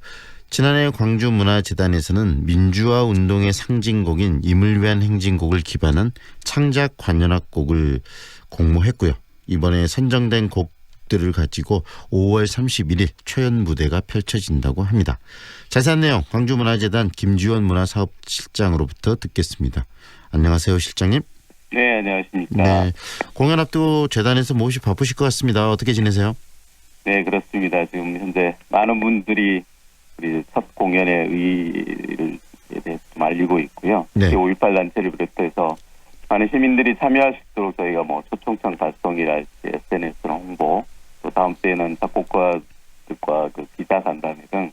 지난해 광주문화재단에서는 민주화 운동의 상징곡인 임을 위한 행진곡을 기반한 창작 관현악곡을 공모했고요. 이번에 선정된 곡들을 가지고 5월 31일 초연 무대가 펼쳐진다고 합니다. 자세한 내용 광주문화재단 김지원 문화사업실장으로부터 듣겠습니다. 안녕하세요, 실장님. 네, 안녕하십니까. 네, 공연 앞두고 재단에서 몹시 바쁘실 것 같습니다. 어떻게 지내세요? 네, 그렇습니다. 지금 현재 많은 분들이 우리 첫 공연의 의의를 대해서 좀 알리고 있고요. 네. 5.18 단체를 비롯해서 많은 시민들이 참여할 수 있도록 저희가 초청장 발송이랄지 SNS로 홍보, 또 다음 주에는 작곡가들과 그 기자 간담회 등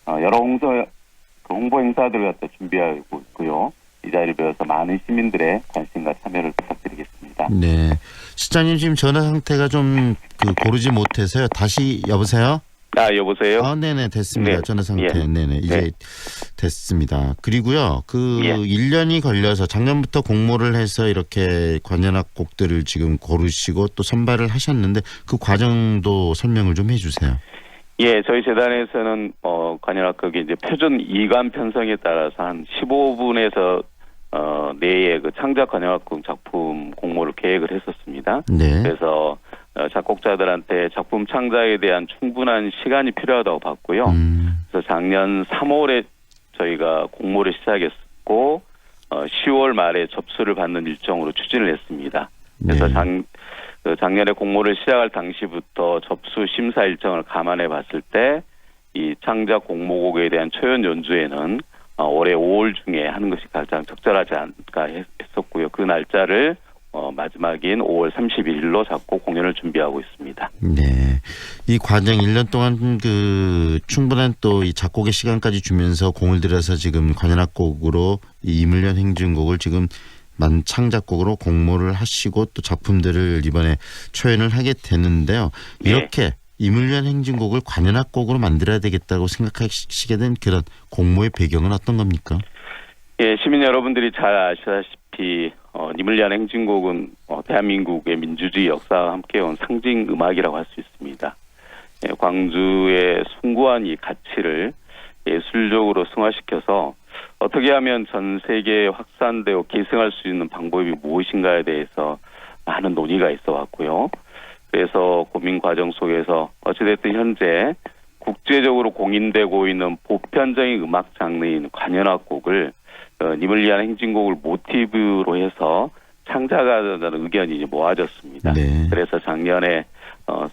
여러 홍보 행사들을 갖다 준비하고 있고요. 이 자리를 빌어서 많은 시민들의 관심과 참여를 부탁드리겠습니다. 네, 실장님 지금 전화 상태가 좀 고르지 못해서요. 다시 여보세요? 여보세요? 네네, 됐습니다. 네. 전화 상태. 예. 네네, 이제 네. 됐습니다. 그리고요, 1년이 걸려서 작년부터 공모를 해서 이렇게 관현악 곡들을 지금 고르시고 또 선발을 하셨는데 그 과정도 설명을 좀 해주세요. 예, 저희 재단에서는 관현악곡의 이제 표준 2관 편성에 따라서 한 15분에서 내에 그 창작 관현악곡 작품 공모를 계획을 했었습니다. 네. 그래서 작곡자들한테 작품 창작에 대한 충분한 시간이 필요하다고 봤고요. 그래서 작년 3월에 저희가 공모를 시작했고 10월 말에 접수를 받는 일정으로 추진을 했습니다. 그래서 작년에 공모를 시작할 당시부터 접수 심사 일정을 감안해 봤을 때 이 창작 공모곡에 대한 초연 연주에는 올해 5월 중에 하는 것이 가장 적절하지 않을까 했었고요. 그 날짜를 마지막인 5월 31일로 잡고 공연을 준비하고 있습니다. 네, 이 과정 1년 동안 충분한 또 이 작곡의 시간까지 주면서 공을 들여서 지금 관현악곡으로 이 임을 위한 행진곡을 지금 창작곡으로 공모를 하시고 또 작품들을 이번에 초연을 하게 되는데요. 이렇게 임을 위한 행진곡을 관현악곡으로 만들어야 되겠다고 생각하시게 된 그런 공모의 배경은 어떤 겁니까? 예, 시민 여러분들이 잘 아시다시피 님을 위한 행진곡은 대한민국의 민주주의 역사와 함께온 상징 음악이라고 할 수 있습니다. 광주의 숭고한 이 가치를 예술적으로 승화시켜서 어떻게 하면 전 세계에 확산되고 계승할 수 있는 방법이 무엇인가에 대해서 많은 논의가 있어 왔고요. 그래서 고민 과정 속에서 어찌됐든 현재 국제적으로 공인되고 있는 보편적인 음악 장르인 관현악곡을 님을 위한 행진곡을 모티브로 해서 창작하자는 의견이 이제 모아졌습니다. 네. 그래서 작년에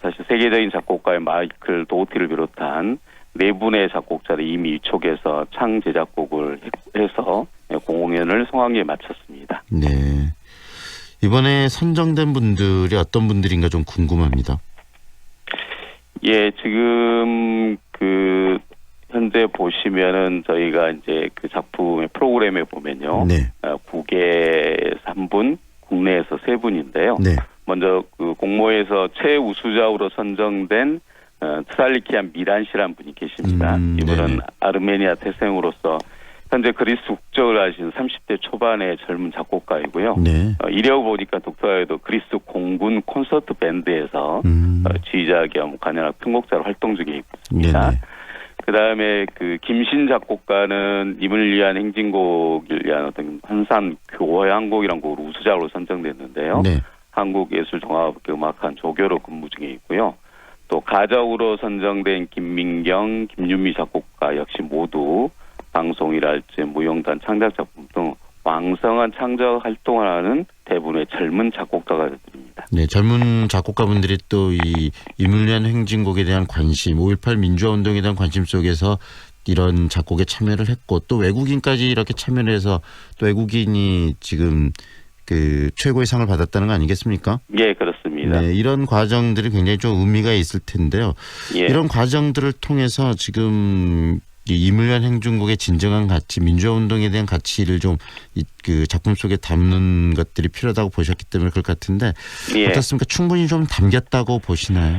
사실 세계적인 작곡가의 마이클 도우티를 비롯한 4분의 작곡자들이 이미 위촉해서 창 제작곡을 해서 공연을 성황리에 마쳤습니다. 네. 이번에 선정된 분들이 어떤 분들인가 좀 궁금합니다. 예, 지금 현재 보시면은 저희가 이제 그 작품의 프로그램에 보면요. 네. 국외에서 1분, 국내에서 3분인데요. 네. 먼저 그 공모에서 최우수자로 선정된 트랄리키안 미란 씨라는 분이 계십니다. 이분은 네네. 아르메니아 태생으로서 현재 그리스 국적을 하신 30대 초반의 젊은 작곡가이고요. 네. 이력 보니까 독특하게도 그리스 공군 콘서트 밴드에서 지휘자 겸 관현악 편곡자로 활동 중에 있습니다. 네네. 그다음에 그 김신 작곡가는 님을 위한 행진곡을 위한 어떤 한산 교향곡이라는 곡으로 우수작으로 선정됐는데요. 네. 한국예술종합음악관 조교로 근무 중에 있고요. 또 가적으로 선정된 김민경, 김윤미 작곡가 역시 모두 방송이랄지 무용단 창작 작품 등 왕성한 창작 활동을 하는 대부분의 젊은 작곡가들입니다. 네, 젊은 작곡가분들이 또 이 님을 위한 행진곡에 대한 관심, 5.18 민주화 운동에 대한 관심 속에서 이런 작곡에 참여를 했고 또 외국인까지 이렇게 참여를 해서 또 외국인이 지금 그 최고의 상을 받았다는 거 아니겠습니까? 예, 그렇습니다. 네, 이런 과정들이 굉장히 좀 의미가 있을 텐데요. 예. 이런 과정들을 통해서 지금 이 님을 위한 행진곡의 진정한 가치, 민주화 운동에 대한 가치를 좀 그 작품 속에 담는 것들이 필요하다고 보셨기 때문에 그럴 것 같은데 예. 어떻습니까? 충분히 좀 담겼다고 보시나요?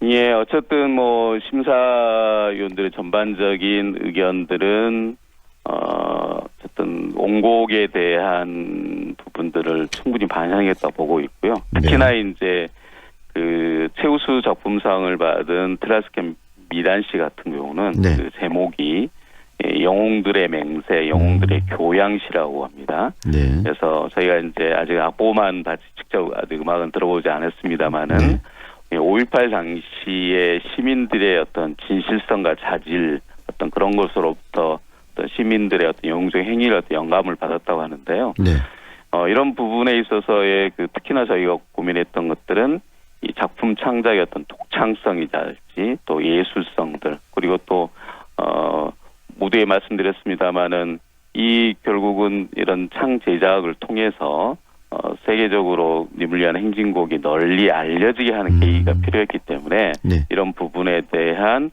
예, 어쨌든 뭐 심사위원들의 전반적인 의견들은 어쨌든 원곡에 대한 부분들을 충분히 반영했다 보고 있고요. 특히나 이제 그 최우수 작품상을 받은 트라스켄 미란 씨 같은 경우는 네. 그 제목이 영웅들의 맹세, 영웅들의 교양시라고 합니다. 네. 그래서 저희가 이제 아직 악보만 같이 직접 아직 음악은 들어보지 않았습니다만은 5.18 당시에 시민들의 어떤 진실성과 자질 어떤 그런 것으로부터 어떤 시민들의 어떤 영웅적 행위를 어떤 영감을 받았다고 하는데요. 네. 이런 부분에 있어서의 그 특히나 저희가 고민했던 것들은 이 작품 창작의 어떤 독창성이랄지 또 예술성들 그리고 또 모두에 말씀드렸습니다마는 이 결국은 이런 창 제작을 통해서 세계적으로 님을 위한 행진곡이 널리 알려지게 하는 계기가 필요했기 때문에 네. 이런 부분에 대한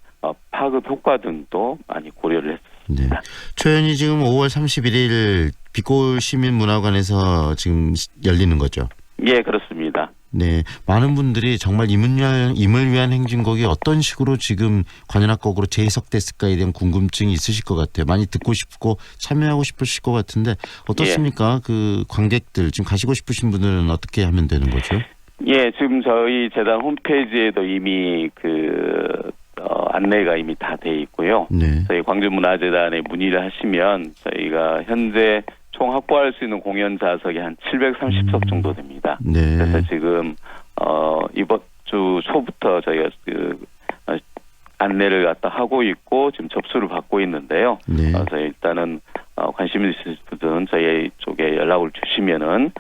파급 효과 등도 많이 고려를 했습니다. 네. 초연이 지금 5월 31일 빛골 시민문화관에서 지금 열리는 거죠? 예, 그렇습니다. 네, 많은 분들이 정말 님을 위한 행진곡이 어떤 식으로 지금 관현악곡으로 재해석됐을까에 대한 궁금증이 있으실 것 같아요. 많이 듣고 싶고 참여하고 싶으실 것 같은데 어떻습니까? 그 관객들 지금 가시고 싶으신 분들은 어떻게 하면 되는 거죠? 예, 지금 저희 재단 홈페이지에도 이미 안내가 이미 다 돼 있고요. 네. 저희 광주문화재단에 문의를 하시면 저희가 현재 총 확보할 수 있는 공연 좌석이 한 730석 정도 됩니다. 네. 그래서 지금 이번 주 초부터 저희가 안내를 갖다 하고 있고 지금 접수를 받고 있는데요. 네. 저희 일단은 관심 있으신 분들은 저희 쪽에 연락을 주시면은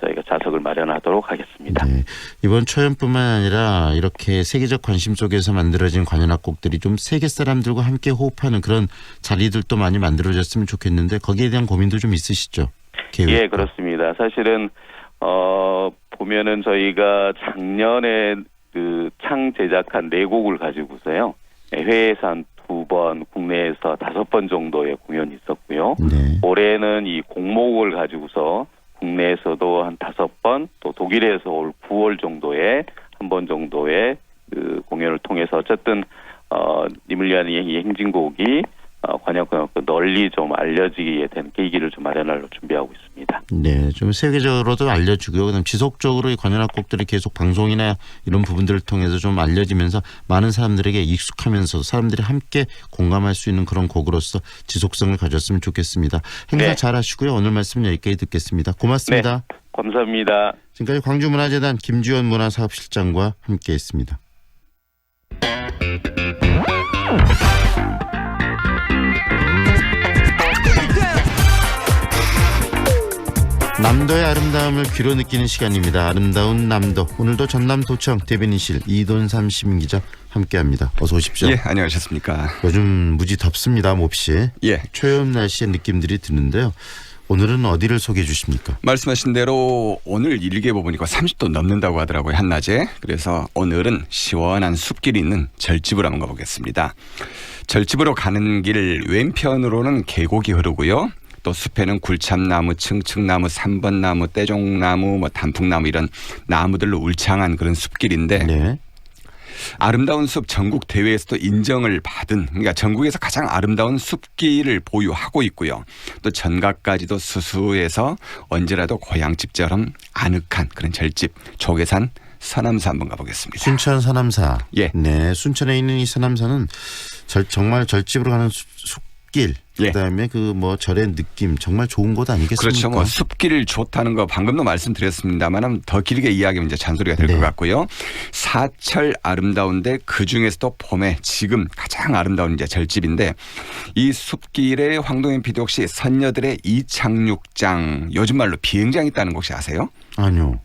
저희가 좌석을 마련하도록 하겠습니다. 네. 이번 초연뿐만 아니라 이렇게 세계적 관심 속에서 만들어진 관현악곡들이 좀 세계 사람들과 함께 호흡하는 그런 자리들도 많이 만들어졌으면 좋겠는데 거기에 대한 고민도 좀 있으시죠? 계획. 예, 그렇습니다. 사실은 보면은 저희가 작년에 그 창 제작한 4곡을 가지고서요. 해외에서 한 2번, 국내에서 5번 정도의 공연이 있었고요. 네. 올해는 이 공모곡을 가지고서 국내에서도 한 5번, 또 독일에서 올 9월 정도에 한 번 정도의 그 공연을 통해서 어쨌든 님을 위한 이 행진곡이 관역공약도 널리 좀 알려지게 된 계기를 좀 마련하려고 준비하고 있습니다. 네, 좀 세계적으로도 알려주고요. 그다음 지속적으로 이 관현악곡들이 계속 방송이나 이런 부분들을 통해서 좀 알려지면서 많은 사람들에게 익숙하면서 사람들이 함께 공감할 수 있는 그런 곡으로서 지속성을 가졌으면 좋겠습니다. 행사 네. 잘 하시고요. 오늘 말씀은 여기까지 듣겠습니다. 고맙습니다. 네, 감사합니다. 지금까지 광주문화재단 김주현 문화사업실장과 함께했습니다. 남도의 아름다움을 귀로 느끼는 시간입니다. 아름다운 남도. 오늘도 전남도청 대변인실 이돈삼 시민기자 함께합니다. 어서 오십시오. 예, 안녕하셨습니까. 요즘 무지 덥습니다. 몹시. 예. 초여름 날씨의 느낌들이 드는데요. 오늘은 어디를 소개해 주십니까? 말씀하신 대로 오늘 일기예보 보니까 30도 넘는다고 하더라고요, 한낮에. 그래서 오늘은 시원한 숲길이 있는 절집을 한번 가보겠습니다. 절집으로 가는 길 왼편으로는 계곡이 흐르고요. 또 숲에는 굴참나무, 층층나무, 3번나무, 떼종나무, 뭐 단풍나무 이런 나무들로 울창한 그런 숲길인데 네. 아름다운 숲 전국 대회에서도 인정을 받은, 그러니까 전국에서 가장 아름다운 숲길을 보유하고 있고요. 또 전각까지도 수수해서 언제라도 고향집처럼 아늑한 그런 절집, 조계산 서남사 한번 가보겠습니다. 순천 서남사. 예. 네, 순천에 있는 이 서남사는 정말 절집으로 가는 숲길. 예. 그다음에 그 뭐 절의 느낌 정말 좋은 곳 아니겠습니까? 그렇죠. 뭐 숲길 좋다는 거 방금도 말씀드렸습니다만 더 길게 이야기하면 이제 잔소리가 될 것 같고요. 사철 아름다운데 그 중에서도 봄에 지금 가장 아름다운 이제 절집인데 이 숲길에 황동현 PD 혹시 선녀들의 이착륙장, 요즘 말로 비행장이 있다는 거 혹시 아세요? 아니요.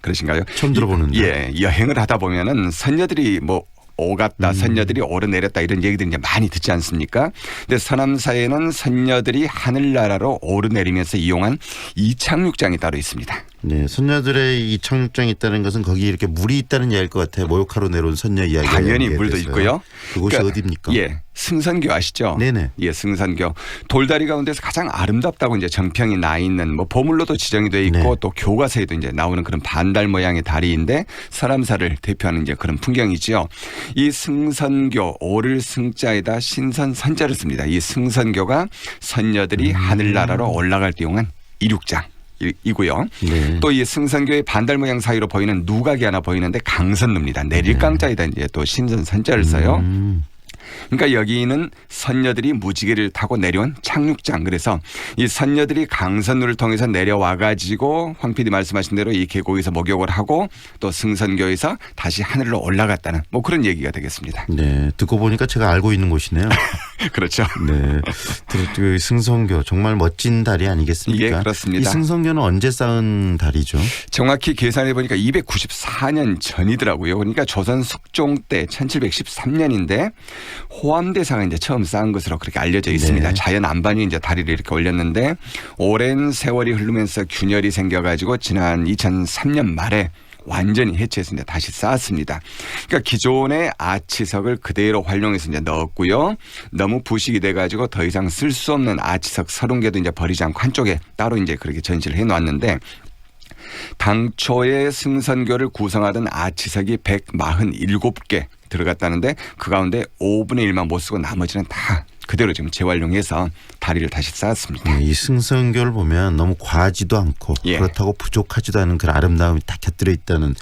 그러신가요? 처음 들어보는데. 예, 여행을 하다 보면은 선녀들이 뭐 오갔다, 선녀들이 오르내렸다 이런 얘기들이 이제 많이 듣지 않습니까? 근데 서남사에는 선녀들이 하늘나라로 오르내리면서 이용한 이착륙장이 따로 있습니다. 네, 선녀들의 이 착륙장이 있다는 것은 거기 이렇게 물이 있다는 이야기일 것 같아요. 모욕하러 내려온 선녀 이야기. 당연히 물도 있고요. 그곳이 그러니까, 어디입니까? 예, 승선교 아시죠? 네네. 예, 승선교. 돌다리 가운데서 가장 아름답다고 이제 정평이 나 있는 뭐 보물로도 지정이 돼 있고 네. 또 교과서에도 이제 나오는 그런 반달 모양의 다리인데 서남사를 대표하는 이제 그런 풍경이지요. 이 승선교, 오를 승자에다 신선 선자를 씁니다. 이 승선교가 선녀들이 하늘나라로 올라갈 때 이용한 이륙장. 이고요. 네. 또 이 승선교의 반달 모양 사이로 보이는 누각이 하나 보이는데 강선루입니다. 내릴 강자에다 이제 또 신선 선자를 써요. 그러니까 여기는 선녀들이 무지개를 타고 내려온 착륙장. 그래서 이 선녀들이 강선루를 통해서 내려와 가지고 황 PD 말씀하신 대로 이 계곡에서 목욕을 하고 또 승선교에서 다시 하늘로 올라갔다는 뭐 그런 얘기가 되겠습니다. 네, 듣고 보니까 제가 알고 있는 곳이네요. 그렇죠. 네, 그 승선교 정말 멋진 다리 아니겠습니까? 예, 그렇습니다. 이 승선교는 언제 쌓은 다리죠? 정확히 계산해 보니까 294년 전이더라고요. 그러니까 조선 숙종 때 1713년인데 호암대사가 이제 처음 쌓은 것으로 그렇게 알려져 있습니다. 네. 자연 안반이 이제 다리를 이렇게 올렸는데 오랜 세월이 흐르면서 균열이 생겨가지고 지난 2003년 말에 완전히 해체해서 이제 다시 쌓았습니다. 그러니까 기존의 아치석을 그대로 활용해서 이제 넣었고요. 너무 부식이 돼가지고 더 이상 쓸 수 없는 아치석 30개도 이제 버리지 않고 한쪽에 따로 이제 그렇게 전시를 해놓았는데 당초에 승선교를 구성하던 아치석이 147개 들어갔다는데 그 가운데 5분의 1만 못 쓰고 나머지는 다 그대로 지금 재활용해서 다리를 다시 쌓았습니다. 네, 이 승선교를 보면 너무 과하지도 않고 예. 그렇다고 부족하지도 않은 그런 아름다움이 딱 곁들여 있다는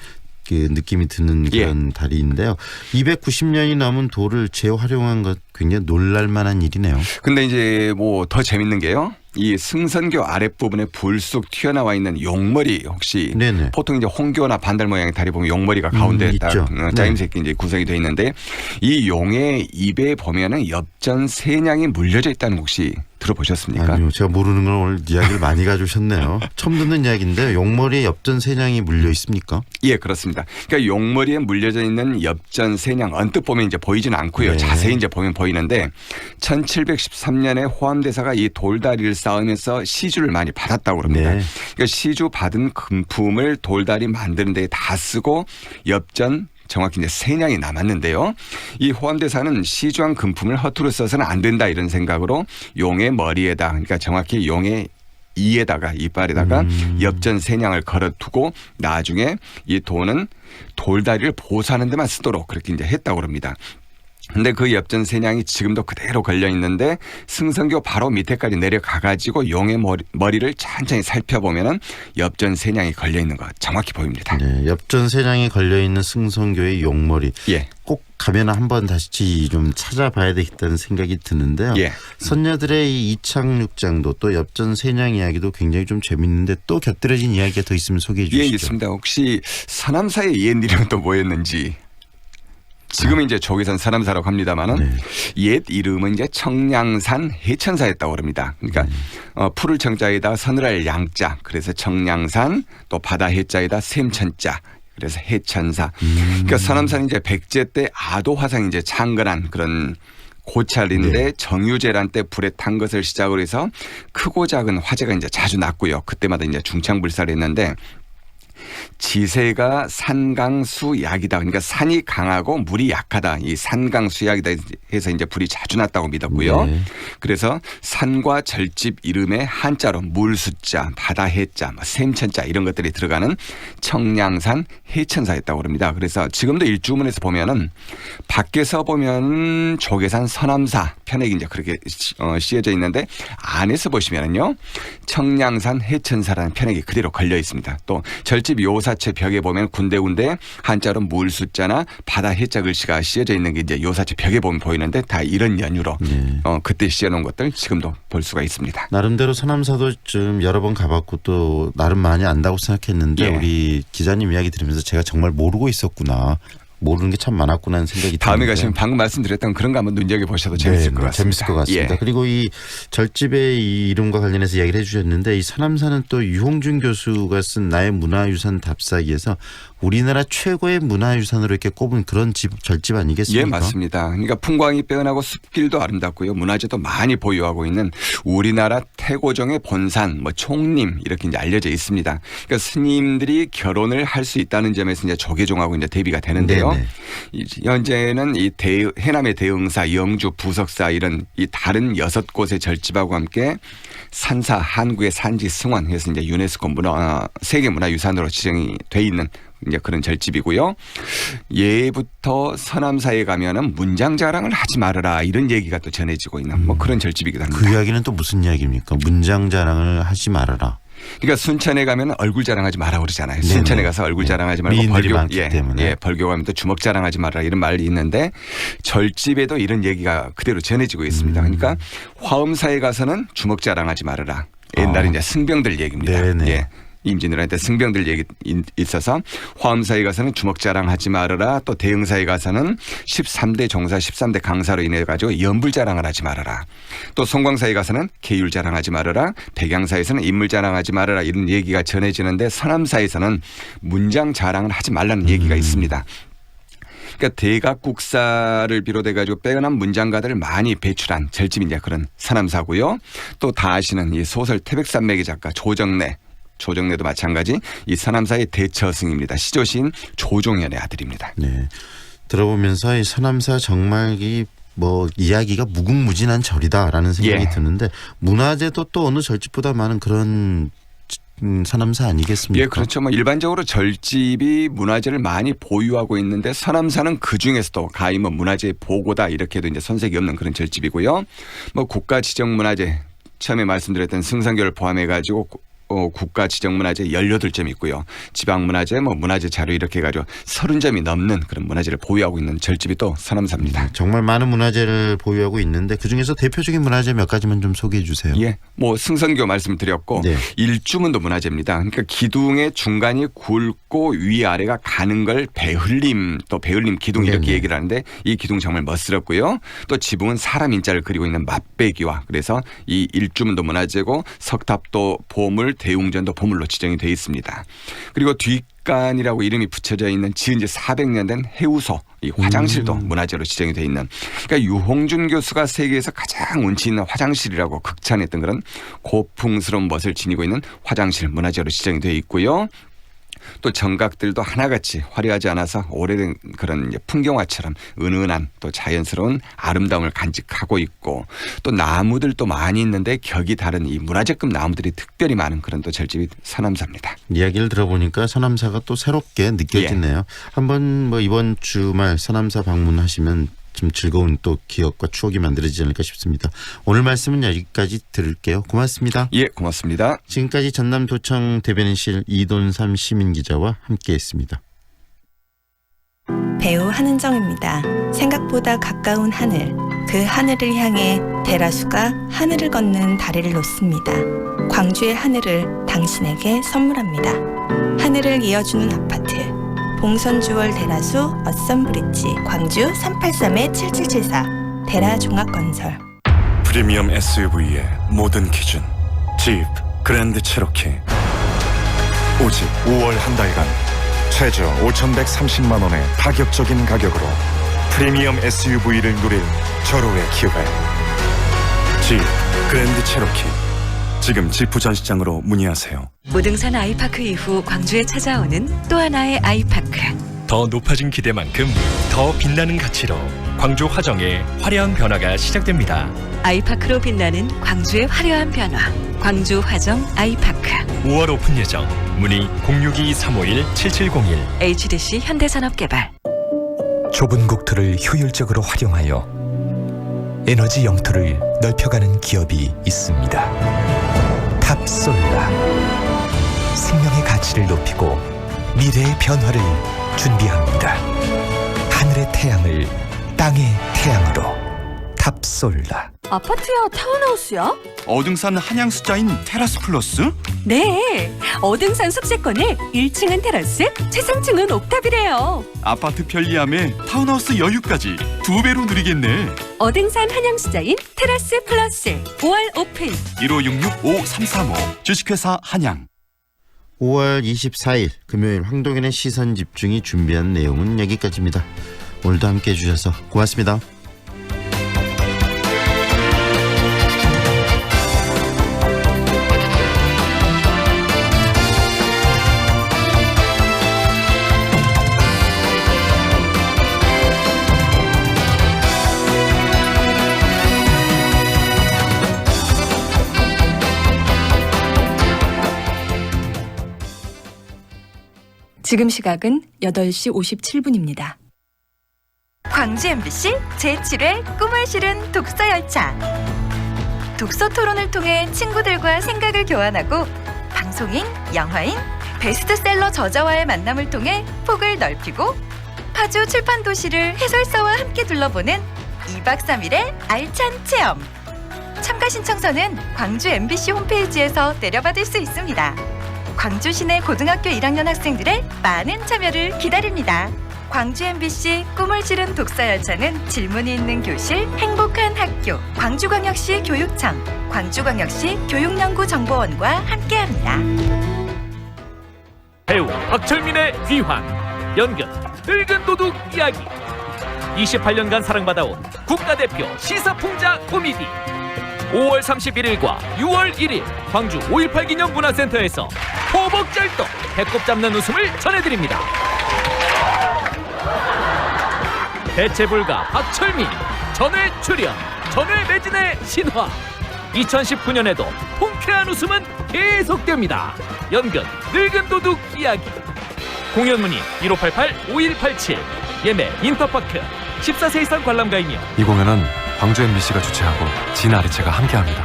그 느낌이 드는 그런 다리인데요. 290년이 넘은 돌을 재활용한 것 굉장히 놀랄만한 일이네요. 근데 이제 뭐 더 재밌는 게요. 이 승선교 아랫부분에 불쑥 튀어나와 있는 용머리 혹시 네네. 보통 이제 홍교나 반달 모양의 다리 보면 용머리가 가운데에 딱 짜임새끼 이제 구성이 되어 있는데 이 용의 입에 보면은 엽전 세냥이 물려져 있다는 혹시 들어보셨습니까? 아니요. 제가 모르는 걸 오늘 이야기를 많이 가져오셨네요. 처음 듣는 이야기인데 용머리에 엽전 세냥이 물려 있습니까? 예, 그렇습니다. 그러니까 용머리에 물려져 있는 엽전 세냥 언뜻 보면 이제 보이지는 않고요. 네. 자세히 이제 보면 보이는데 1713년에 호암대사가 이 돌다리를 쌓으면서 시주를 많이 받았다고 그럽니다. 네. 그러니까 시주 받은 금품을 돌다리 만드는 데 다 쓰고 엽전 정확히 이제 세냥이 남았는데요. 이 호암대사는 시주한 금품을 허투루 써서는 안 된다 이런 생각으로 용의 머리에다 그러니까 정확히 용의 이에다가 이빨에다가 엽전 세냥을 걸어두고 나중에 이 돈은 돌다리를 보수하는 데만 쓰도록 그렇게 이제 했다고 합니다. 근데 그 엽전 세냥이 지금도 그대로 걸려 있는데 승성교 바로 밑에까지 내려가 가지고 용의 머리를 천천히 살펴보면은 엽전 세냥이 걸려 있는 거 정확히 보입니다. 네, 엽전 세냥이 걸려 있는 승성교의 용머리. 예. 꼭 가면 한번 다시 좀 찾아봐야 되겠다는 생각이 드는데요. 예. 선녀들의 이 이착륙장도 또 엽전 세냥 이야기도 굉장히 좀 재밌는데 또 곁들여진 이야기가 더 있으면 소개해 주시죠. 예, 있습니다. 혹시 서남사의 옛 이름은 또 뭐였는지. 지금은 이제 조계산 서남사라고 합니다만은 옛 이름은 이제 청량산 해천사였다고 합니다. 그러니까 풀을 청자에다 서늘할 양자, 그래서 청량산, 또 바다 해자에다 샘천자, 그래서 해천사. 그러니까 서남산이 이제 백제 때 아도 화상이 이제 창건한 그런 고찰인데 정유재란 때 불에 탄 것을 시작으로 해서 크고 작은 화재가 이제 자주 났고요. 그때마다 이제 중창불사를 했는데. 지세가 산강수약이다. 그러니까 산이 강하고 물이 약하다. 이 산강수약이다 해서 이제 불이 자주 났다고 믿었고요. 네. 그래서 산과 절집 이름에 한자로 물수자, 바다 해자, 샘천자 이런 것들이 들어가는 청량산 해천사였다고 합니다. 그래서 지금도 일주문에서 보면은 밖에서 보면 조계산 서남사 편액이 이제 그렇게 씌어져 있는데 안에서 보시면은요 청량산 해천사라는 편액이 그대로 걸려 있습니다. 또 절집 요사체 벽에 보면 군데군데 한자로 물수자나 바다 해자 글씨가 씌어져 있는 게 이제 요사체 벽에 보면 보이는데 다 이런 연유로 그때 씌어놓은 것들 지금도 볼 수가 있습니다. 나름대로 서남사도 좀 여러 번 가봤고 또 나름 많이 안다고 생각했는데 우리 기자님 이야기 들으면서 제가 정말 모르고 있었구나. 모르는 게 참 많았구나 하는 생각이 다음에 드는데. 가시면 방금 말씀드렸던 그런 거 한번 눈여겨보셔도 재밌을 것 같습니다. 재밌을 것 같습니다. 예. 그리고 이 절집의 이 이름과 관련해서 이야기를 해주셨는데 이 서남사는 또 유홍준 교수가 쓴 나의 문화유산 답사기에서 우리나라 최고의 문화유산으로 이렇게 꼽은 그런 절집 아니겠습니까? 예, 맞습니다. 그러니까 풍광이 빼어나고 숲길도 아름답고요. 문화재도 많이 보유하고 있는 우리나라 태고종의 본산, 총림 이렇게 이제 알려져 있습니다. 그러니까 스님들이 결혼을 할 수 있다는 점에서 이제 조계종하고 이제 대비가 되는데요. 현재는 이 해남의 대흥사, 영주, 부석사 이런 이 다른 6곳의 절집하고 함께 산사, 한국의 산지 승환해서 이제 유네스코 세계문화유산으로 지정이 돼 있는 이제 그런 절집이고요. 예부터 서남사에 가면은 문장 자랑을 하지 말아라 이런 얘기가 또 전해지고 있는 그런 절집이기도 합니다. 그 이야기는 또 무슨 이야기입니까? 문장 자랑을 하지 말아라. 그러니까 순천에 가면 얼굴 자랑하지 마라 그러잖아요. 순천에 가서 얼굴 자랑하지 말고 미인들이 많기 때문에. 벌교 가면 또 주먹 자랑하지 마라 이런 말이 있는데 절집에도 이런 얘기가 그대로 전해지고 있습니다. 그러니까 화엄사에 가서는 주먹 자랑하지 말아라. 옛날에 이제 승병들 얘기입니다. 예. 임진왜란 때 승병들 얘기 있어서 화엄사에 가서는 주먹 자랑하지 말아라. 또 대흥사에 가서는 13대 종사 13대 강사로 인해 가지고 연불 자랑을 하지 말아라. 또 송광사에 가서는 계율 자랑하지 말아라. 백양사에서는 인물 자랑하지 말아라. 이런 얘기가 전해지는데 서남사에서는 문장 자랑을 하지 말라는 얘기가 있습니다. 그러니까 대각국사를 비롯해 가지고 빼어난 문장가들을 많이 배출한 절집이 이제 그런 서남사고요. 또 다 아시는 이 소설 태백산맥의 작가 조정래도 마찬가지 이 서남사의 대처승입니다. 시조시인 조종현의 아들입니다. 네, 들어보면서 이 서남사 정말 이야기가 무궁무진한 절이다라는 생각이 드는데 문화재도 또 어느 절집보다 많은 그런 서남사 아니겠습니까? 예, 그렇죠. 일반적으로 절집이 문화재를 많이 보유하고 있는데 서남사는 그 중에서도 가히 문화재 보고다 이렇게도 이제 손색이 없는 그런 절집이고요. 국가 지정 문화재 처음에 말씀드렸던 승성교를 포함해 가지고 국가 지정문화재 18점이 있고요. 지방문화재, 문화재 자료 이렇게 해가지고 30점이 넘는 그런 문화재를 보유하고 있는 절집이 또 서남사입니다. 정말 많은 문화재를 보유하고 있는데 그중에서 대표적인 문화재 몇 가지만 좀 소개해 주세요. 예, 승성교 말씀드렸고 일주문도 문화재입니다. 그러니까 기둥의 중간이 굵고 위아래가 가는 걸 배흘림, 또 배흘림 기둥 이렇게 얘기를 하는데 이 기둥 정말 멋스럽고요. 또 지붕은 사람 인자를 그리고 있는 맞배기와 그래서 이 일주문도 문화재고 석탑도 보물, 대웅전도 보물로 지정이 되어 있습니다. 그리고 뒷간이라고 이름이 붙여져 있는 지은 지 400년 된 해우소, 이 화장실도 문화재로 지정이 되어 있는. 그러니까 유홍준 교수가 세계에서 가장 운치 있는 화장실이라고 극찬했던 그런 고풍스러운 멋을 지니고 있는 화장실 문화재로 지정이 되어 있고요. 또 정각들도 하나같이 화려하지 않아서 오래된 그런 풍경화처럼 은은한 또 자연스러운 아름다움을 간직하고 있고 또 나무들도 많이 있는데 격이 다른 이 문화재급 나무들이 특별히 많은 그런 또 절집이 서남사입니다. 이야기를 들어보니까 서남사가 또 새롭게 느껴지네요. 한번 이번 주말 서남사 방문하시면 좀 즐거운 또 기억과 추억이 만들어지지 않을까 싶습니다. 오늘 말씀은 여기까지 들을게요. 고맙습니다. 예, 고맙습니다. 지금까지 전남도청 대변인실 이돈삼 시민기자와 함께했습니다. 배우 한은정입니다. 생각보다 가까운 하늘, 그 하늘을 향해 대라수가 하늘을 걷는 다리를 놓습니다. 광주의 하늘을 당신에게 선물합니다. 하늘을 이어주는 아파트, 봉선주월 대라수 어썸브릿지, 광주 383-7774 대라종합건설. 프리미엄 SUV의 모든 기준 집 그랜드 체로키. 오직 5월 한 달간 최저 5,130만 원의 파격적인 가격으로 프리미엄 SUV를 누릴 절호의 기회. 집 그랜드 체로키. 지금 지프 전시장으로 문의하세요. 무등산 아이파크 이후 광주에 찾아오는 또 하나의 아이파크. 더 높아진 기대만큼 더 빛나는 가치로 광주 화정의 화려한 변화가 시작됩니다. 아이파크로 빛나는 광주의 화려한 변화. 광주 화정 아이파크. 5월 오픈 예정. 문의 062-351-7701. HDC 현대산업개발. 좁은 국토를 효율적으로 활용하여 에너지 영토를 넓혀가는 기업이 있습니다. 탑솔라. 생명의 가치를 높이고 미래의 변화를 준비합니다. 하늘의 태양을 땅의 태양으로. 탑솔라. 아파트야, 타운하우스야? 어등산 한양 숫자인 테라스 플러스? 네, 어등산 숙제권을 1층은 테라스, 최상층은 옥탑이래요. 아파트 편리함에 타운하우스 여유까지 2배로 누리겠네. 어등산 한양수자인 테라스 플러스 5월 오픈. 1566-5335 주식회사 한양. 5월 24일 금요일 황동현의 시선집중이 준비한 내용은 여기까지입니다. 오늘도 함께해 주셔서 고맙습니다. 지금 시각은 8시 57분입니다. 광주 MBC 제7회 꿈을 실은 독서 열차. 독서 토론을 통해 친구들과 생각을 교환하고 방송인, 영화인, 베스트셀러 저자와의 만남을 통해 폭을 넓히고 파주 출판 도시를 해설사와 함께 둘러보는 2박 3일의 알찬 체험. 참가 신청서는 광주 MBC 홈페이지에서 내려받을 수 있습니다. 광주 시내 고등학교 1학년 학생들의 많은 참여를 기다립니다. 광주 MBC 꿈을 실은 독서 열차는 질문이 있는 교실, 행복한 학교, 광주광역시 교육청, 광주광역시 교육연구정보원과 함께합니다. 배우 박철민의 귀환, 연극 늙은 도둑 이야기. 28년간 사랑받아온 국가대표 시사풍자 코미디. 5월 31일과 6월 1일 광주 5.18 기념 문화센터에서 호복절도 배꼽 잡는 웃음을 전해드립니다. 대체불가 박철민, 전회 출연, 전회 매진의 신화. 2019년에도 통쾌한 웃음은 계속됩니다. 연극 늙은 도둑 이야기. 공연 문의 1588-5187. 예매 인터파크. 14세 이상 관람가이며. 이 공연은 광주 MBC가 주최하고 진아리체가 함께합니다.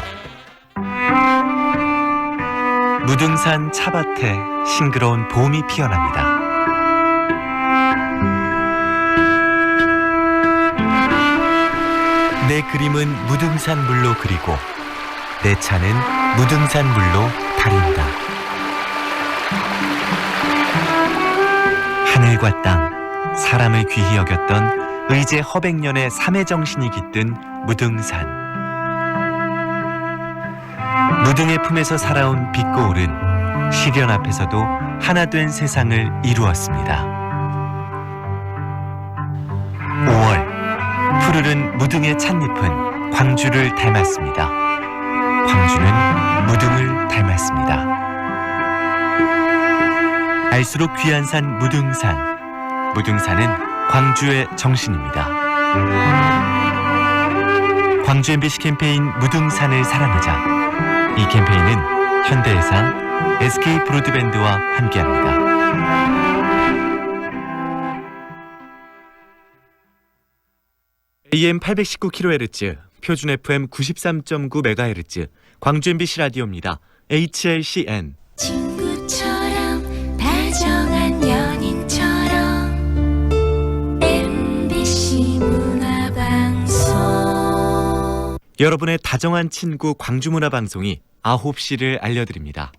무등산 차밭에 싱그러운 봄이 피어납니다. 내 그림은 무등산 물로 그리고 내 차는 무등산 물로 달인다. 하늘과 땅, 사람을 귀히 여겼던 의제 허백년의 삼해 정신이 깃든 무등산. 무등의 품에서 살아온 빛고울은 시련 앞에서도 하나 된 세상을 이루었습니다. 5월 푸르른 무등의 찻잎은 광주를 닮았습니다. 광주는 무등을 닮았습니다. 알수록 귀한 산 무등산. 무등산은 광주의 정신입니다. 광주 MBC 캠페인 무등산을 사랑하자. 이 캠페인은 현대해상, SK 브로드밴드와 함께합니다. AM 819kHz, 표준 FM 93.9MHz, 광주 MBC 라디오입니다. HLCN. 친구처럼 다정한 연인처럼 MBC 문화방송. 여러분의 다정한 친구 광주문화방송이 9시를 알려드립니다.